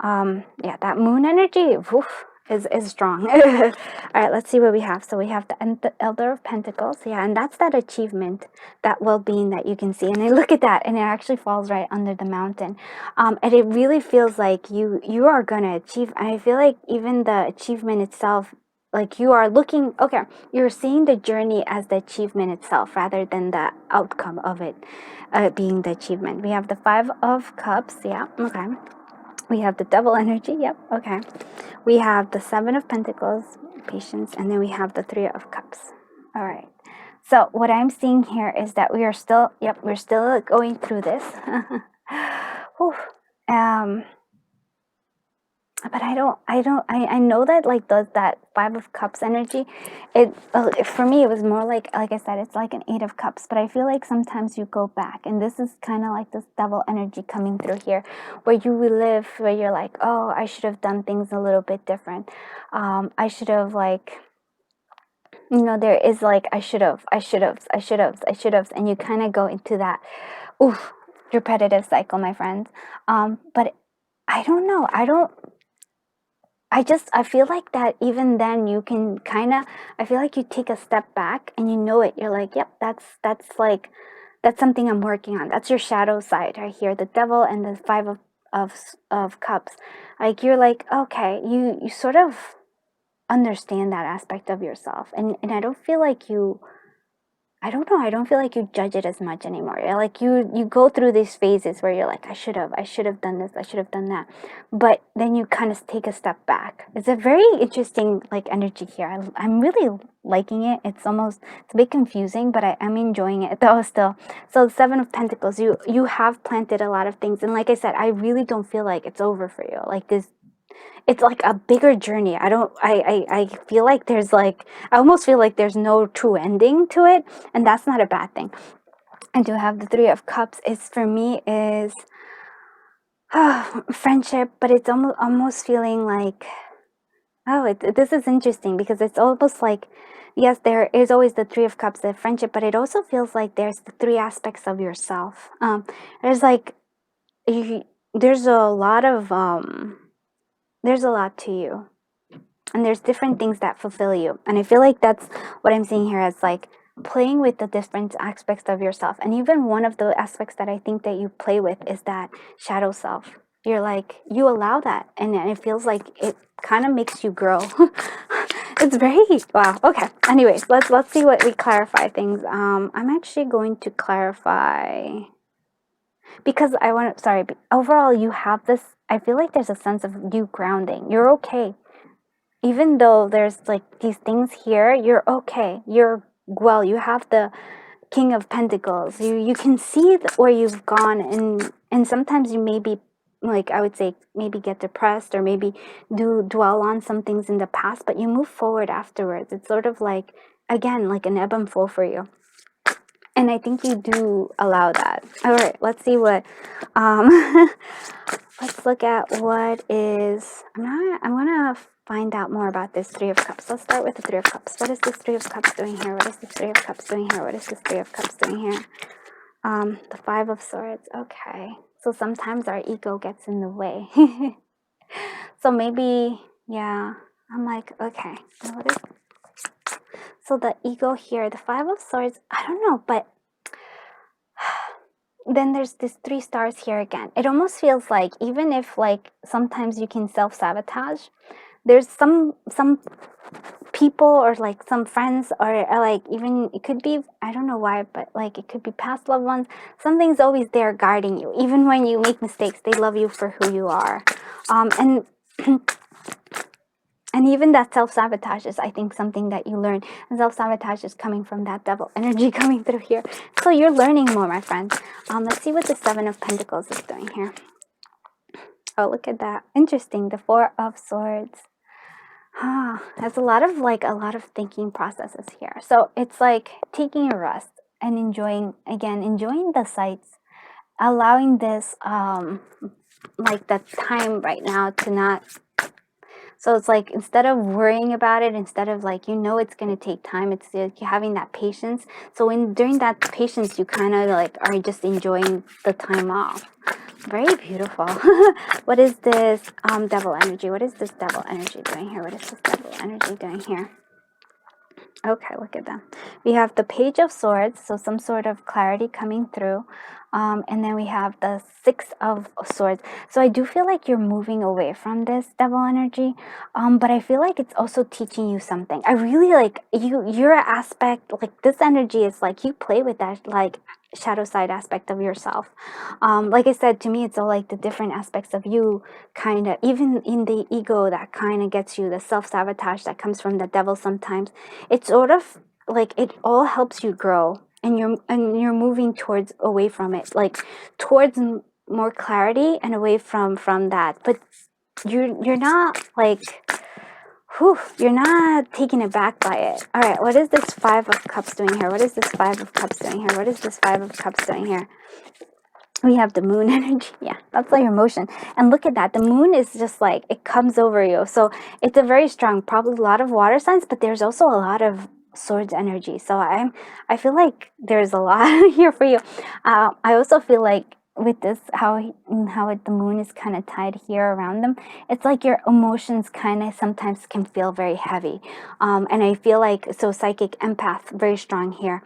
Yeah, that moon energy, woof, is strong. All right, let's see what we have. So we have the Elder of Pentacles. Yeah, and that's that achievement, that well-being that you can see. And I look at that, and it actually falls right under the mountain. And it really feels like you are gonna achieve. And I feel like even the achievement itself, like you are looking, okay, you're seeing the journey as the achievement itself rather than the outcome of it being the achievement. We have the Five of Cups. Yeah, okay. We have the Devil energy. Yep, okay. We have the Seven of Pentacles, patience, and then we have the Three of Cups. All right. So what I'm seeing here is that we are still, yep, we're still going through this. Whew. But I know that like that Five of Cups energy, for me it was more like I said, it's like an Eight of Cups, but I feel like sometimes you go back, and this is kind of like this Devil energy coming through here, where you relive, where you're like, oh, I should have done things a little bit different. I should have, like, there is like, I should have, and you kind of go into that, oof, repetitive cycle, my friends. But I don't know. I feel like that even then you can kind of, I feel like you take a step back and you know it. You're like, yep, that's something I'm working on. That's your shadow side right here, the Devil and the Five of Cups. Like you're like, okay, you sort of understand that aspect of yourself. And I don't feel like I don't know. I don't feel like you judge it as much anymore. You're like you go through these phases where you're like, I should have done this, I should have done that, but then you kind of take a step back. It's a very interesting like energy here. I'm really liking it. It's a bit confusing, but I'm enjoying it though still. So the Seven of Pentacles, you have planted a lot of things, and like I said, I really don't feel like it's over for you. Like this, it's like a bigger journey. I feel like I almost feel like there's no true ending to it, and that's not a bad thing. I do have the Three of Cups. For me is friendship, but it's almost feeling like, oh, this is interesting, because it's almost like, yes, there is always the Three of Cups, the friendship, but it also feels like there's the three aspects of yourself. There's like, there's a lot of there's a lot to you, and there's different things that fulfill you, and I feel like that's what I'm seeing here, as like playing with the different aspects of yourself. And even one of the aspects that I think that you play with is that shadow self. You're like, you allow that, and it feels like it kind of makes you grow. It's very, wow. Okay, anyways, let's see what we clarify things. I'm actually going to clarify, because I want to, sorry, overall you have this, I feel like there's a sense of you grounding. You're okay. Even though there's like these things here, you're okay. You have the King of Pentacles. You can see where you've gone, and sometimes you maybe, like I would say, maybe get depressed, or maybe do dwell on some things in the past, but you move forward afterwards. It's sort of like, again, like an ebb and flow for you. And I think you do allow that. All right, let's see what, let's look at what is, I'm gonna find out more about this Three of Cups. Let's start with the Three of Cups. What is this Three of Cups doing here? What is this Three of Cups doing here? What is this Three of Cups doing here? The Five of Swords. Okay. So sometimes our ego gets in the way. So maybe, yeah, I'm like, okay, what is, so the ego here, the Five of Swords, I don't know, but then there's this 3 stars here again. It almost feels like, even if like sometimes you can self-sabotage, there's some people or like some friends or like even it could be, I don't know why, but like it could be past loved ones. Something's always there guarding you. Even when you make mistakes, they love you for who you are. And and even that self-sabotage is, I think, something that you learn. And self-sabotage is coming from that devil energy coming through here. So you're learning more, my friend. Let's see what the 7 of Pentacles is doing here. Oh, look at that. Interesting. The 4 of Swords. There's a lot of thinking processes here. So it's like taking a rest and enjoying the sights, allowing this like the time right now to not. So it's like, instead of worrying about it, instead of like, it's going to take time, it's like having that patience. So during that patience, you kind of like are just enjoying the time off. Very beautiful. What is this devil energy? What is this devil energy doing here? What is this devil energy doing here? Okay, look at them. We have the Page of Swords, so some sort of clarity coming through. And then we have the 6 of Swords. So I do feel like you're moving away from this devil energy, but I feel like it's also teaching you something. I really like your aspect, like this energy is like you play with that like shadow side aspect of yourself. Like I said, to me, it's all like the different aspects of you, kind of, even in the ego that kind of gets you, the self-sabotage that comes from the devil sometimes. It's sort of like it all helps you grow, and you're moving towards, away from it, like towards more clarity and away from that. But you're not like, you're not taken aback by it. All right, what is this 5 of Cups doing here? What is this 5 of Cups doing here? What is this 5 of Cups doing here? We have the moon energy. Yeah, that's like emotion. And look at that. The moon is just like, it comes over you. So it's a very strong, probably a lot of water signs, but there's also a lot of swords energy. So I feel like there's a lot here for you. I also feel like with this, the moon is kind of tied here around them, it's like your emotions kind of sometimes can feel very heavy. And I feel like, so psychic, empath, very strong here.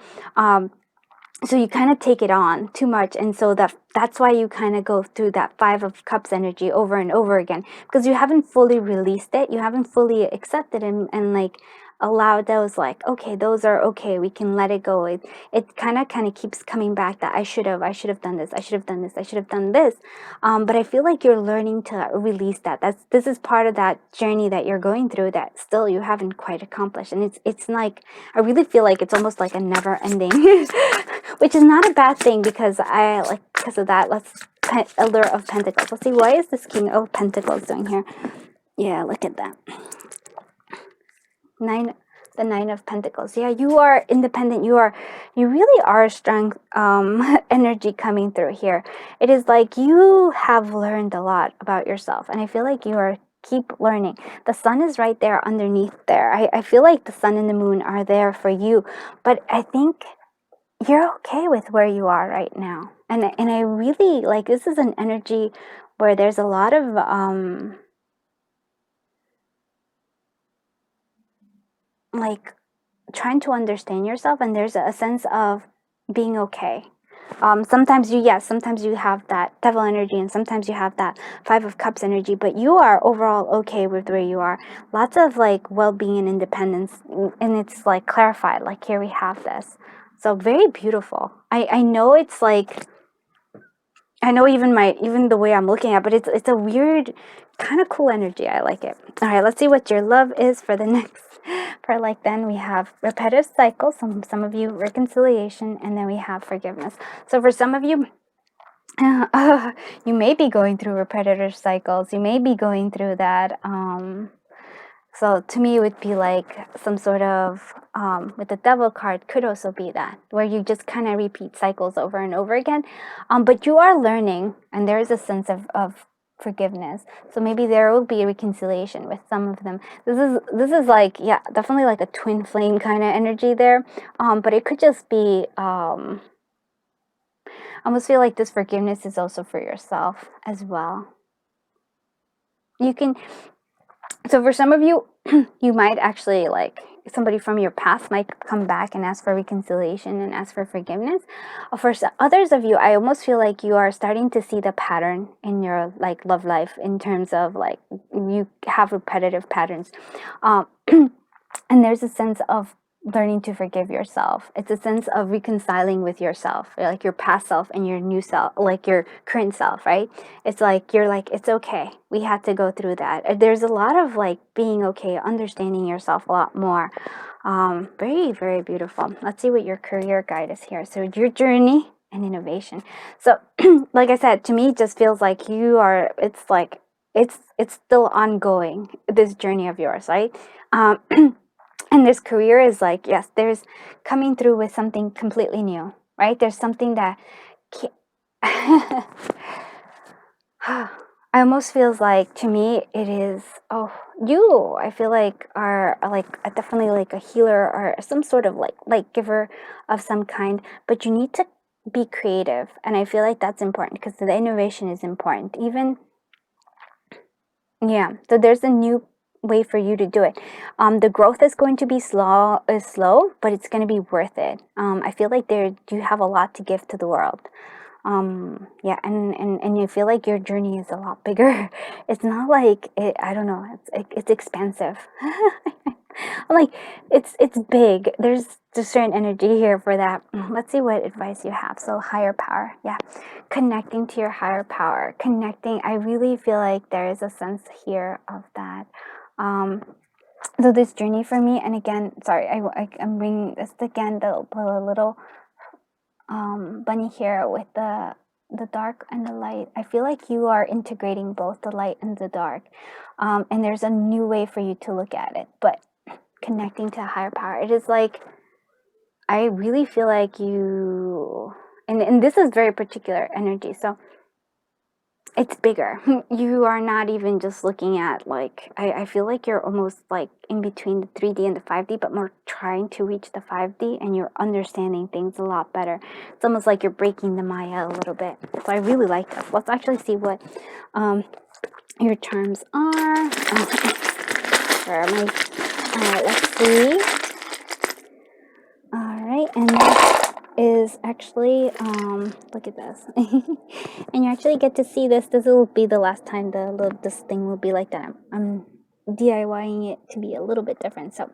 So you kind of take it on too much, and so that's why you kind of go through that 5 of Cups energy over and over again, because you haven't fully released it, you haven't fully accepted it, and like allowed those, like, okay, those are okay, we can let it go. It kind of keeps coming back, that I should have done this, I should have done this, I should have done this. But I feel like you're learning to release that. This is part of that journey that you're going through that still you haven't quite accomplished, and it's like, I really feel like it's almost like a never ending which is not a bad thing, because because of that. Elder of Pentacles. Let's see, why is this King of Pentacles doing here? Yeah, look at that. The 9 of Pentacles. Yeah, you are independent. You really are a strong energy coming through here. It is like you have learned a lot about yourself, and I feel like you are keep learning. The sun is right there underneath there. I feel like the sun and the moon are there for you, but I think you're okay with where you are right now. And I really like, this is an energy where there's a lot of like trying to understand yourself, and there's a sense of being okay. Sometimes you have that devil energy, and sometimes you have that 5 of Cups energy, but you are overall okay with where you are. Lots of like well-being and independence, and it's like clarified, like here we have this. So very beautiful. I know it's like, I know even the way I'm looking at, but it's a weird, kind of cool energy. I like it. All right, let's see what your love is for the next. For like, then we have repetitive cycles. Some of you, reconciliation, and then we have forgiveness. So for some of you, you may be going through repetitive cycles. You may be going through that. So to me, it would be like some sort of, with the devil card, could also be that, where you just kind of repeat cycles over and over again. But you are learning, and there is a sense of forgiveness. So maybe there will be a reconciliation with some of them. This is like, yeah, definitely like a twin flame kind of energy there. But it could just be, I almost feel like this forgiveness is also for yourself as well. You can, so for some of you, you might actually like, somebody from your past might come back and ask for reconciliation and ask for forgiveness. For others of you, I almost feel like you are starting to see the pattern in your like love life, in terms of like you have repetitive patterns. And there's a sense of learning to forgive yourself. It's a sense of reconciling with yourself, like your past self and your new self, like your current self, right? It's like you're like, it's okay, we had to go through that. There's a lot of like being okay, understanding yourself a lot more. Very, very beautiful. Let's see what your career guide is here. So your journey and innovation. So like I said, to me it just feels like you are, it's like it's still ongoing, this journey of yours, right? And this career is like, yes, there's coming through with something completely new, right? There's something that I almost feels like, to me it is, you, I feel like are like definitely like a healer or some sort of like giver of some kind, but you need to be creative, and I feel like that's important because the innovation is important. Even, yeah, so there's a new way for you to do it. The growth is going to be slow, but it's going to be worth it. I feel like you have a lot to give to the world. Yeah, and you feel like your journey is a lot bigger. It's not like it, I don't know, it's expansive. Like it's big. There's a certain energy here for that. Let's see what advice you have. So higher power, yeah, connecting to your higher power, connecting. I really feel like there is a sense here of that. So this journey for me, and again, sorry, I'm bringing this again, the little bunny here with the dark and the light. I feel like you are integrating both the light and the dark, and there's a new way for you to look at it, but connecting to a higher power. It is like, I really feel like you, and this is very particular energy, so it's bigger. You are not even just looking at like, I feel like you're almost like in between the 3D and the 5D, but more trying to reach the 5D, and you're understanding things a lot better. It's almost like you're breaking the Maya a little bit. So I really like this. Let's actually see what your terms are. Where am I? Let's see. All right, and this is actually, look at this. And you actually get to see this. This will be the last time this thing will be like that. I'm DIYing it to be a little bit different. So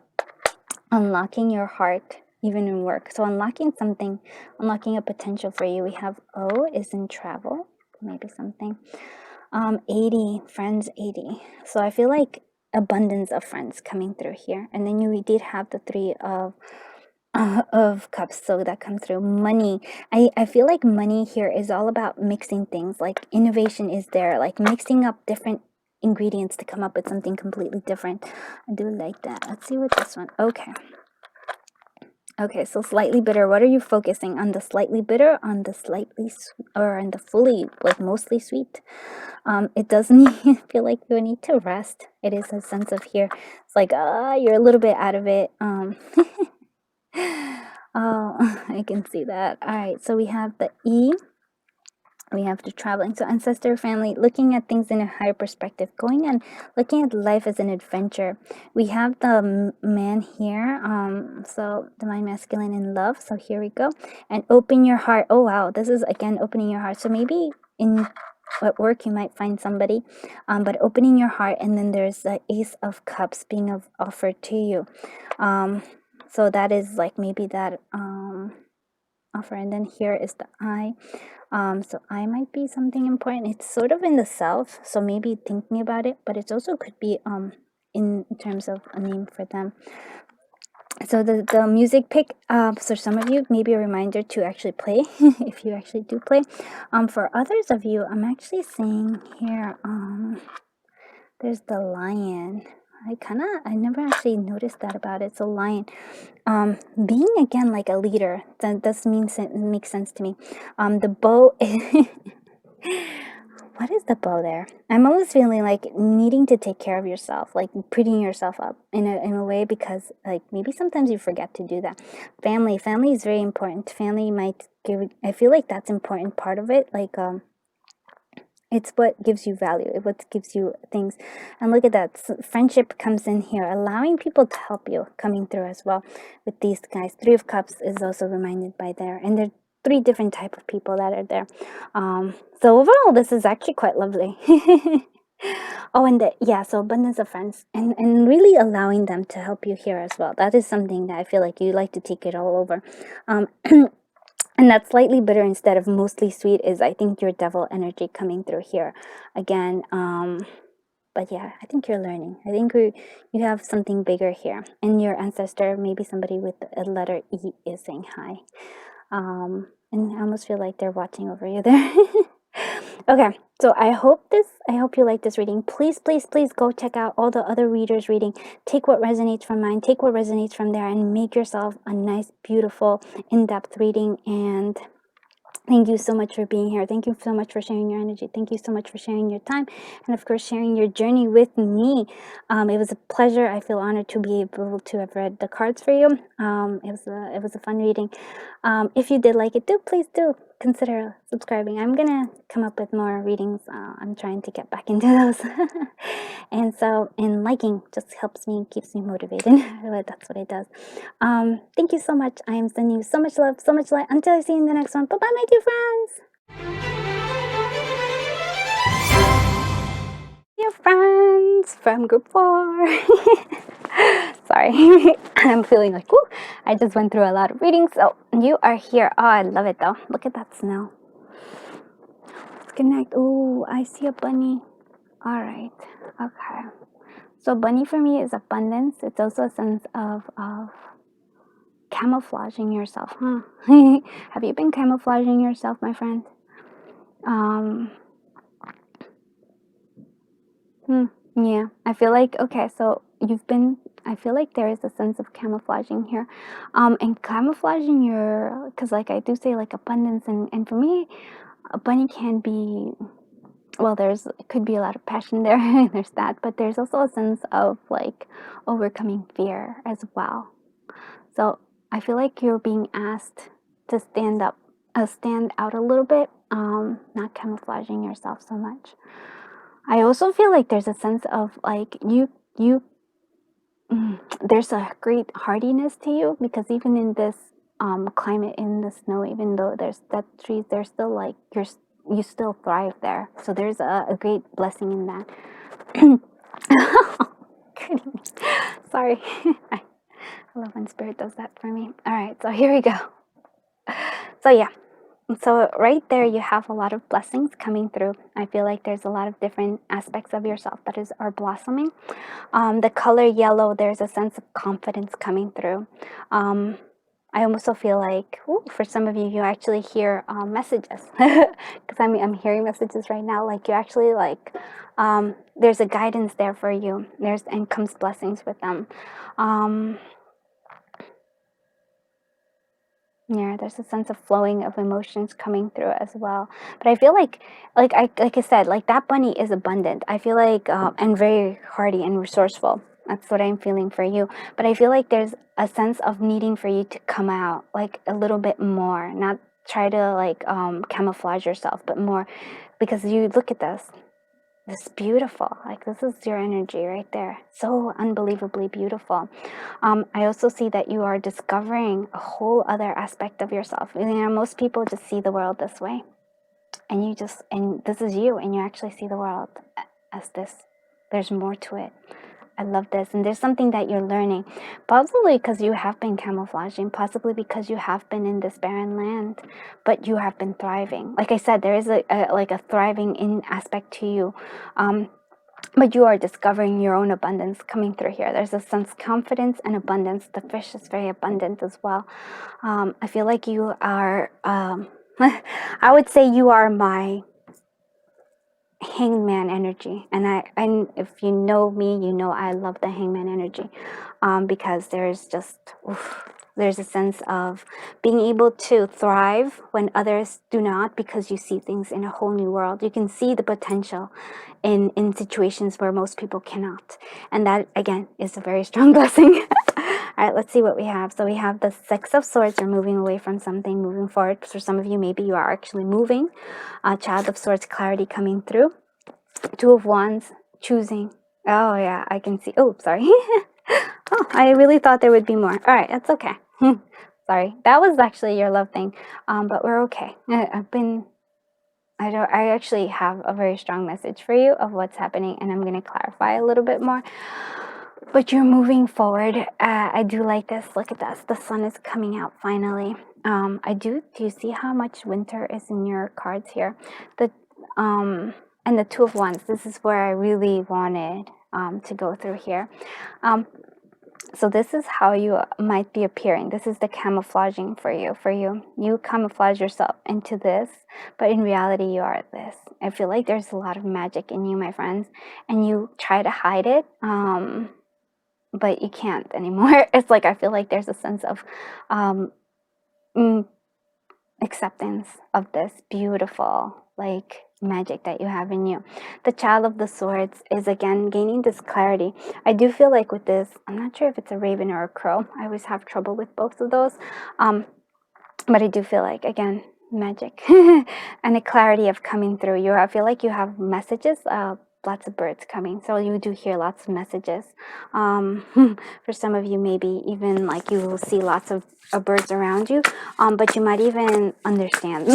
unlocking your heart, even in work. So unlocking something, unlocking a potential for you. We have O is in travel, maybe something. 80, friends 80. So I feel like abundance of friends coming through here. And then we did have the 3 of cups, so that comes through. Money, I feel like money here is all about mixing things, like innovation is there, like mixing up different ingredients to come up with something completely different. I do like that. Let's see what this one, okay, so slightly bitter. What are you focusing on? The slightly bitter, on the slightly or on the fully, like mostly sweet? It doesn't feel like you need to rest. It is a sense of here, it's like you're a little bit out of it. Oh, I can see that. All right, so we have the E. We have the traveling. So ancestor, family, looking at things in a higher perspective, going and looking at life as an adventure. We have the man here. So divine masculine in love. So here we go. And open your heart. Oh, wow. This is, again, opening your heart. So maybe at work you might find somebody, but opening your heart. And then there's the Ace of Cups being offered to you. So that is like maybe that offer. And then here is the I. So I might be something important. It's sort of in the self, so maybe thinking about it, but it also could be in terms of a name for them. So the music pick, so some of you, maybe a reminder to actually play if you actually do play. For others of you, I'm actually seeing here, there's the lion. I never actually noticed that about it. So lion, being again like a leader, that does make sense to me. The bow, what is the bow there? I'm almost feeling like needing to take care of yourself, like prettying yourself up in a way, because like maybe sometimes you forget to do that. Family is very important. Family might give, I feel like that's important part of it. Like, It's what gives you value. It's what gives you things. And look at that. Friendship comes in here, allowing people to help you, coming through as well with these guys. Three of Cups is also reminded by there. And there are 3 different type of people that are there. So overall, this is actually quite lovely. Oh, and so abundance of friends, and really allowing them to help you here as well. That is something that I feel like you like to take it all over. And that slightly bitter instead of mostly sweet is, I think, your devil energy coming through here again. But yeah, I think you're learning. I think you have something bigger here, and your ancestor, maybe somebody with a letter E, is saying hi. And I almost feel like they're watching over you there. Okay, so I hope you like this reading. Please, please, please go check out all the other readers' reading. Take what resonates from mine, take what resonates from there, and make yourself a nice, beautiful, in-depth reading. And thank you so much for being here. Thank you so much for sharing your energy. Thank you so much for sharing your time, and of course sharing your journey with me. It was a pleasure. I feel honored to be able to have read the cards for you. It was a fun reading. If you did like it, please do consider subscribing. I'm gonna come up with more readings. I'm trying to get back into those. And liking just helps me, keeps me motivated. That's what it does. Thank you so much. I am sending you so much love, so much light. Until I see you in the next one. Bye bye, my dear friends. Dear friends from group 4. Sorry. I'm feeling like, whoo, I just went through a lot of readings. So you are here. Oh, I love it though. Look at that snow. Let's connect. Oh, I see a bunny. All right. Okay. So bunny for me is abundance. It's also a sense of camouflaging yourself, huh? Have you been camouflaging yourself, my friend? Yeah, I feel like, okay, so I feel like there is a sense of camouflaging here. And camouflaging because like I do say like abundance, and for me, a bunny can be, well, it could be a lot of passion there, there's that, but there's also a sense of like overcoming fear as well. So I feel like you're being asked to stand out a little bit, not camouflaging yourself so much. I also feel like there's a sense of like there's a great hardiness to you, because even in this climate, in the snow, even though there's dead trees, there's still like you still thrive there. So there's a great blessing in that. Sorry. I love when spirit does that for me. All right, so here we go. So yeah, so right there you have a lot of blessings coming through. I feel like there's a lot of different aspects of yourself that are blossoming. The color yellow, there's a sense of confidence coming through. I also feel like, for some of you, you actually hear messages, because I'm hearing messages right now. Like you actually like, there's a guidance there for you. And comes blessings with them. Yeah, there's a sense of flowing of emotions coming through as well. But I feel like I said, like that bunny is abundant. I feel like, and very hardy and resourceful. That's what I'm feeling for you. But I feel like there's a sense of needing for you to come out like a little bit more, not try to like camouflage yourself, but more, because you look at this. It's beautiful. Like this is your energy right there. So unbelievably beautiful. I also see that you are discovering a whole other aspect of yourself. You know, most people just see the world this way, and this is you, and you actually see the world as this. There's more to it. I love this. And there's something that you're learning, possibly because you have been camouflaging, possibly because you have been in this barren land, but you have been thriving. Like I said, there is a thriving in aspect to you. But you are discovering your own abundance coming through here. There's a sense of confidence and abundance. The fish is very abundant as well. I feel like you are, I would say you are my hangman energy, and if you know me, you know I love the hangman energy, because there's a sense of being able to thrive when others do not, because you see things in a whole new world. You can see the potential in situations where most people cannot, and that again is a very strong blessing. All right, let's see what we have. So we have the Six of Swords. You're moving away from something, moving forward. For some of you, maybe you are actually moving. Child of Swords, clarity coming through. Two of Wands, choosing. Oh, yeah, I can see. Oh, sorry. Oh, I really thought there would be more. All right, that's okay. Sorry, that was actually your love thing. But we're okay. I actually have a very strong message for you of what's happening, and I'm going to clarify a little bit more. But you're moving forward. I do like this. Look at this. The sun is coming out finally. Do you see how much winter is in your cards here? And the Two of Wands. This is where I really wanted to go through here. So this is how you might be appearing. This is the camouflaging for you. You camouflage yourself into this, but in reality, you are this. I feel like there's a lot of magic in you, my friends, and you try to hide it, but you can't anymore. It's like I feel like there's a sense of acceptance of this beautiful, like, magic that you have in you. The Child of the Swords is again gaining this clarity. I do feel like with this, I'm not sure if it's a raven or a crow. I always have trouble with both of those. But I do feel like, again, magic and the clarity of coming through. I feel like you have messages, lots of birds coming. So you do hear lots of messages. For some of you, maybe even like you will see lots of birds around you, but you might even understand.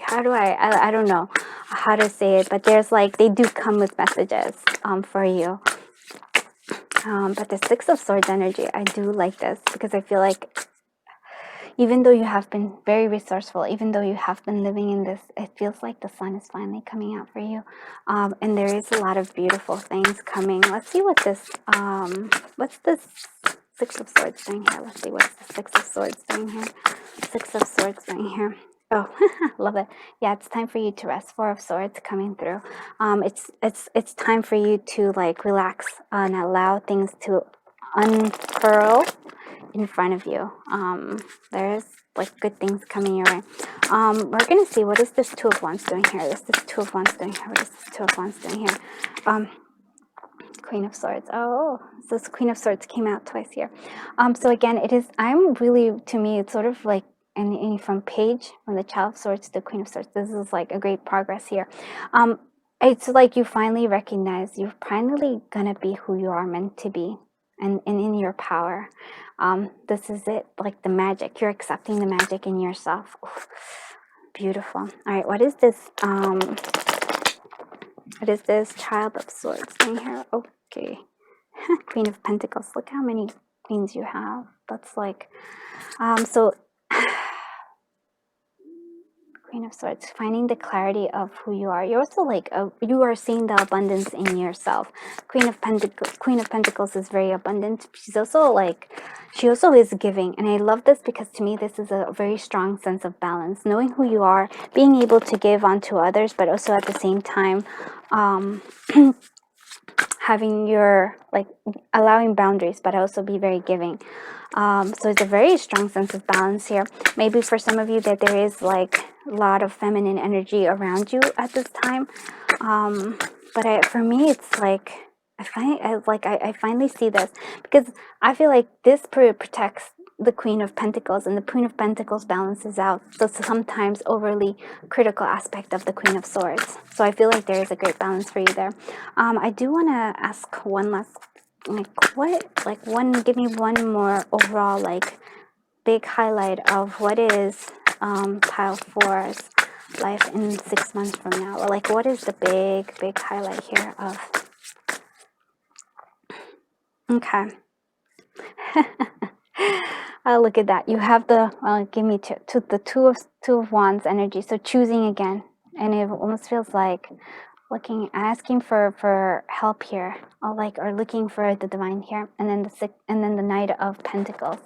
I don't know how to say it, but there's like, they do come with messages for you. But the Six of Swords energy, I do like this because I feel like even though you have been very resourceful, even though you have been living in this, it feels like the sun is finally coming out for you. And there is a lot of beautiful things coming. Let's see what this, what's this Six of Swords doing here? Let's see what's the Six of Swords doing here. Six of Swords doing here. Oh, love it. Yeah, it's time for you to rest. Four of Swords coming through. It's time for you to like relax and allow things to unfurl in front of you. There's like good things coming your way. We're gonna see, what is this Two of Wands doing here? What is this Two of Wands doing here? What is this Two of Wands doing here? Queen of Swords. Oh, so this Queen of Swords came out twice here. So again, to me, it's sort of like from the Child of Swords to the Queen of Swords. This is like a great progress here. It's like you finally recognize you're finally gonna be who you are meant to be, and in your power. This is it, like the magic. You're accepting the magic in yourself. Oof, beautiful. All right, what is this? What is this Child of Swords doing here? Okay. Queen of Pentacles. Look how many queens you have. That's like, so Queen of Swords, finding the clarity of who you are. You're also like, you are seeing the abundance in yourself. Queen of Pentacles is very abundant. She also is giving. And I love this because to me, this is a very strong sense of balance. Knowing who you are, being able to give onto others, but also at the same time, having your, like, allowing boundaries, but also be very giving. So it's a very strong sense of balance here. Maybe for some of you that there is like a lot of feminine energy around you at this time. But for me, it's like, I finally see this because I feel like this protects the Queen of Pentacles, and the Queen of Pentacles balances out the sometimes overly critical aspect of the Queen of Swords. So I feel like there is a great balance for you there. I do want to ask one last, give me one more overall, like, big highlight of what is pile 4's life in 6 months from now. Or like, what is the big highlight here of? Okay. Look at that. You have the, give me the two of Wands energy. So choosing again. And it almost feels like asking for help here, or looking for the divine here. And then the Knight of Pentacles.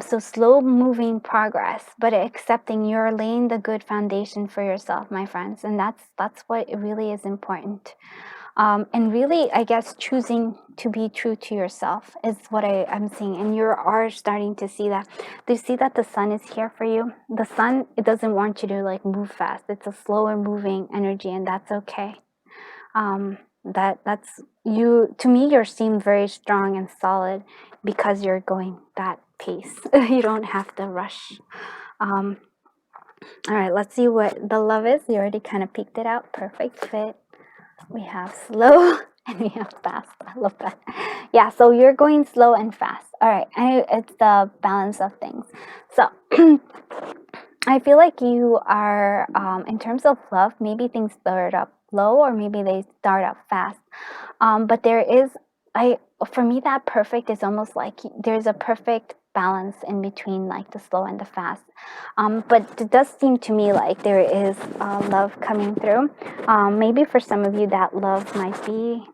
So slow moving progress, but accepting you're laying the good foundation for yourself, my friends. And that's what really is important. And really, I guess, choosing to be true to yourself is what I'm seeing. And you are starting to see that. Do you see that the sun is here for you? The sun, it doesn't want you to like move fast. It's a slower moving energy, and that's okay. That's you. To me, you seem very strong and solid because you're going that pace. You don't have to rush. All right, let's see what the love is. You already kind of peeked it out. Perfect fit. We have slow and we have fast. I love that. Yeah, so you're going slow and fast. All right, and it's the balance of things. So I feel like you are, in terms of love, maybe things start up low or maybe they start up fast. But there is, for me, that perfect is almost like there's a perfect balance in between like the slow and the fast. But it does seem to me like there is love coming through. Maybe for some of you that love might be,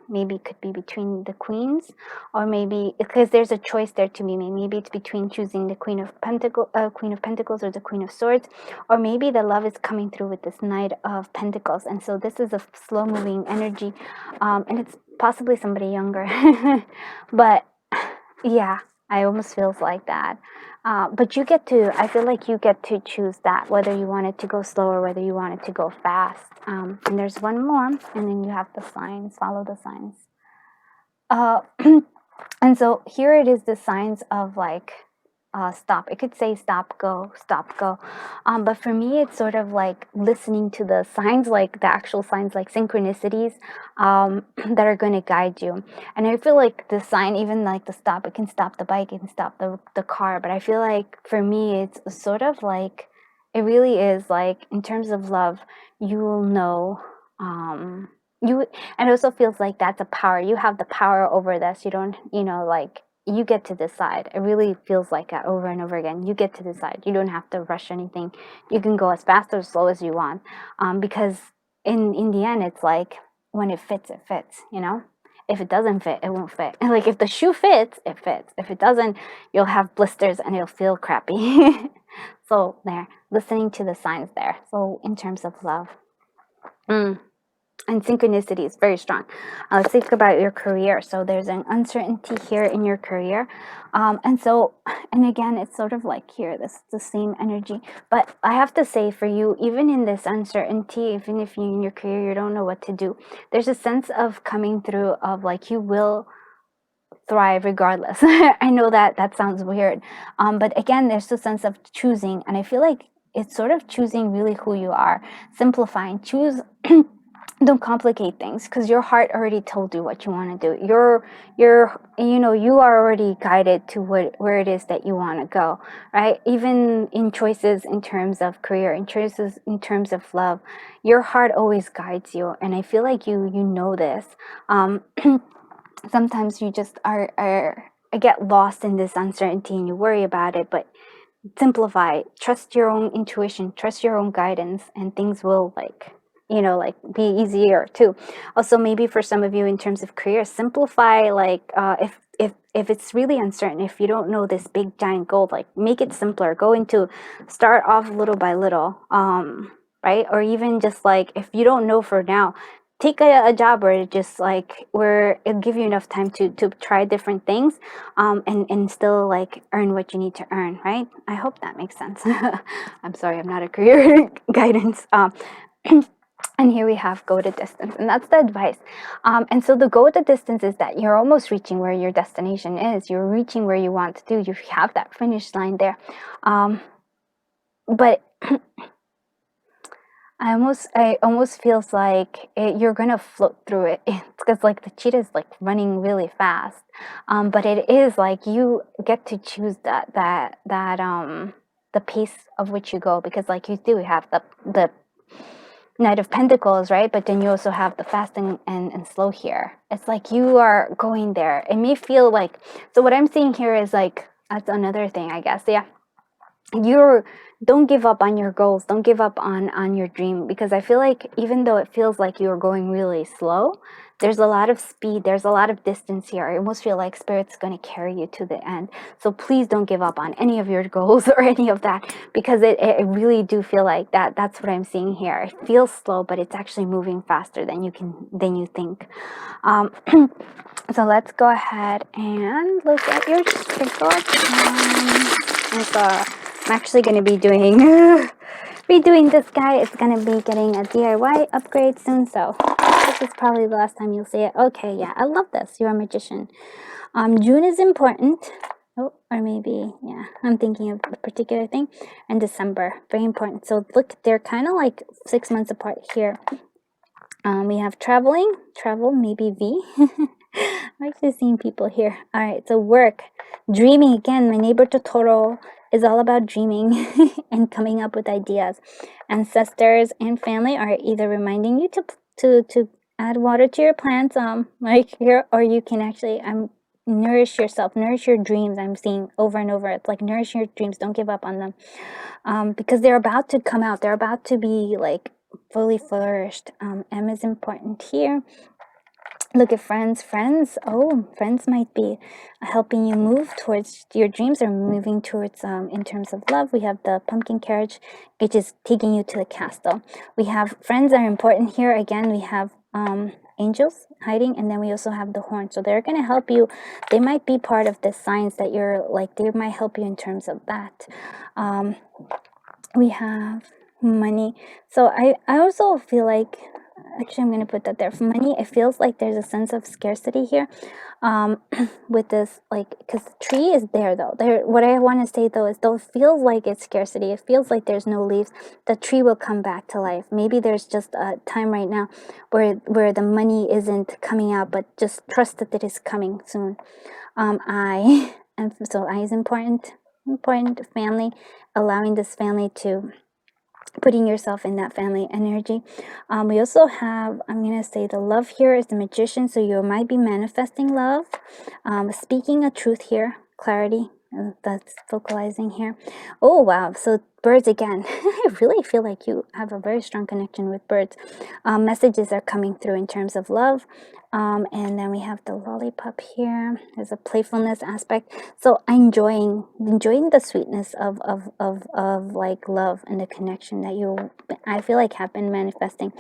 maybe it could be between the queens, or maybe because there's a choice there to be made. Maybe it's between choosing the Queen of Pentacles or the Queen of Swords, or maybe the love is coming through with this Knight of Pentacles. And so this is a slow moving energy, and it's possibly somebody younger. But yeah, I almost feels like that. But you get to, I feel like you get to choose that, whether you want it to go slow or whether you want it to go fast. And there's one more, and then you have the signs, follow the signs. And so here it is, the signs of like, stop. It could say stop, go, stop, go. But for me, it's sort of like listening to the signs, like the actual signs, like synchronicities, that are going to guide you. And I feel like the sign, even like the stop, it can stop the bike, it can stop the car. But I feel like for me, it's sort of like, it really is like, in terms of love, you will know, and it also feels like that's a power. You have the power over this. You don't, like, you get to decide. It really feels like that over and over again. You get to decide. You don't have to rush anything. You can go as fast or as slow as you want. Because in the end, it's like, when it fits, it fits, If it doesn't fit, it won't fit. And like, if the shoe fits, it fits. If it doesn't, you'll have blisters and it'll feel crappy. So there, listening to the signs there. So in terms of love. And synchronicity is very strong. Let's think about your career. So there's an uncertainty here in your career. And again, it's sort of like here, this the same energy. But I have to say, for you, even in this uncertainty, even if you in your career, you don't know what to do, there's a sense of coming through of like, you will thrive regardless. I know that sounds weird. But again, there's a sense of choosing. And I feel like it's sort of choosing really who you are, simplifying, choose. Don't complicate things, because your heart already told you what you want to do. You are already guided to where it is that you want to go, right? Even in choices in terms of career, in choices in terms of love, your heart always guides you. And I feel like you know this. Sometimes you just get lost in this uncertainty and you worry about it, but simplify, trust your own intuition, trust your own guidance, and things will be easier too. Also, maybe for some of you in terms of career, simplify, like, if it's really uncertain, if you don't know this big giant goal, like, make it simpler. Start off little by little, right? Or even just like, if you don't know for now, take a job where it'll give you enough time to try different things, and still like earn what you need to earn, right? I hope that makes sense. I'm sorry, I'm not a career guidance. And here we have go the distance, and that's the advice. And so the go the distance is that you're almost reaching where your destination is. You're reaching where you want to do. You have that finish line there. But I almost feels like you're gonna float through it. It's because like the cheetah is like running really fast. But it is like you get to choose the pace of which you go, because like you do have the Knight of Pentacles, right? But then you also have the fast and slow here. It's like you are going there. It may feel like, so what I'm seeing here is like, that's another thing, I guess. Yeah. Don't give up on your goals. Don't give up on your dream, because I feel like even though it feels like you're going really slow, there's a lot of speed. There's a lot of distance here. I almost feel like Spirit's going to carry you to the end. So please don't give up on any of your goals or any of that, because it really do feel like that. That's what I'm seeing here. It feels slow, but it's actually moving faster than you think. So let's go ahead and look at your triggers. I'm actually going to be doing this guy. It's going to be getting a DIY upgrade soon, so this is probably the last time you'll see it. Okay, yeah, I love this. You're a magician. June is important. Oh, or maybe, yeah, I'm thinking of a particular thing. And December, very important. So look, they're kind of like 6 months apart here. We have travel, maybe V. I'm actually seeing people here. All right, so work, dreaming again. My neighbor Totoro is all about dreaming and coming up with ideas. Ancestors and family are either reminding you to add water to your plants, like here, or you can actually nourish yourself, nourish your dreams. I'm seeing over and over. It's like nourish your dreams. Don't give up on them, because they're about to come out. They're about to be like fully flourished. M is important here. Look at friends. Oh, friends might be helping you move towards your dreams or moving towards, in terms of love. We have the pumpkin carriage, which is taking you to the castle. We have friends are important here. Again, we have angels hiding, and then we also have the horn. So they're going to help you. They might be part of the signs that you're like, they might help you in terms of that. We have money. So I also feel like, actually I'm going to put that there. For money, it feels like there's a sense of scarcity here, with this, like, because the tree is there though. What I want to say though is, though it feels like it's scarcity, it feels like there's no leaves, the tree will come back to life. Maybe there's just a time right now where the money isn't coming out, but just trust that it is coming soon. I and so I is important. Family, allowing this family to, putting yourself in that family energy. We also have, I'm going to say the love here is the magician. So you might be manifesting love, speaking a truth here, clarity. That's focalizing here. Oh, wow. So birds again. I really feel like you have a very strong connection with birds. Messages are coming through in terms of love. And then we have the lollipop here. There's a playfulness aspect. So enjoying the sweetness of like love and the connection that you, I feel like, have been manifesting.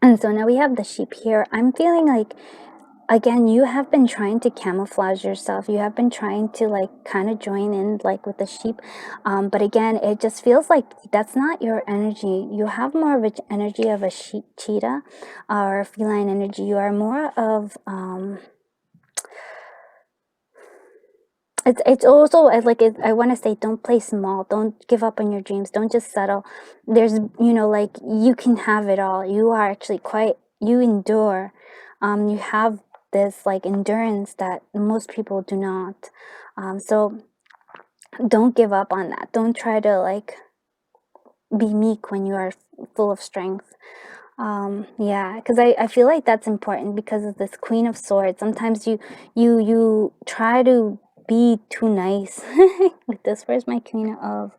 And so now we have the sheep here. I'm feeling like, again, you have been trying to camouflage yourself. You have been trying to like kind of join in like with the sheep. But again, it just feels like that's not your energy. You have more of an energy of a cheetah or feline energy. You are more of, it's also like I want to say, don't play small. Don't give up on your dreams. Don't just settle. There's, like, you can have it all. You are actually you endure. You have this like endurance that most people do not. So don't give up on that. Don't try to like be meek when you are full of strength. Yeah, because I feel like that's important because of this Queen of Swords. Sometimes you try to be too nice with this. Where's my Queen of,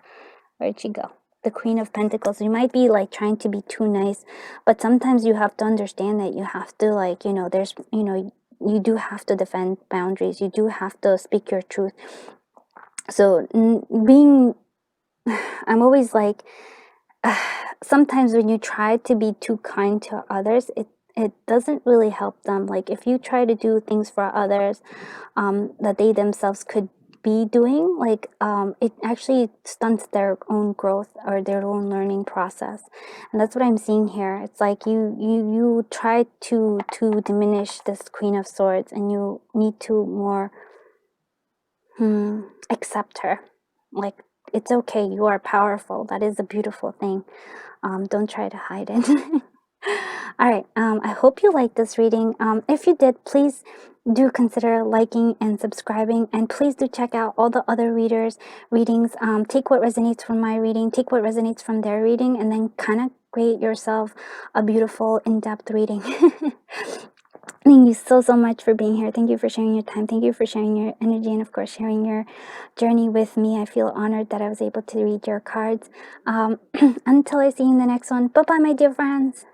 where'd she go? The Queen of Pentacles. You might be like trying to be too nice, but sometimes you have to understand that you have to, like, there's, you do have to defend boundaries. You do have to speak your truth. So I'm always like, sometimes when you try to be too kind to others, it doesn't really help them. Like, if you try to do things for others that they themselves could be doing, like, it actually stunts their own growth or their own learning process. And that's what I'm seeing here. It's like you try to diminish this Queen of Swords, and you need to more accept her. Like, it's okay, you are powerful. That is a beautiful thing. Don't try to hide it. All right, I hope you liked this reading. If you did, please do consider liking and subscribing, and please do check out all the other readings. Take what resonates from my reading, take what resonates from their reading, and then kind of create yourself a beautiful in-depth reading. Thank you so much for being here. Thank you for sharing your time. Thank you for sharing your energy, and of course sharing your journey with me. I feel honored that I was able to read your cards. Until I see you in the next one. Bye-bye, my dear friends.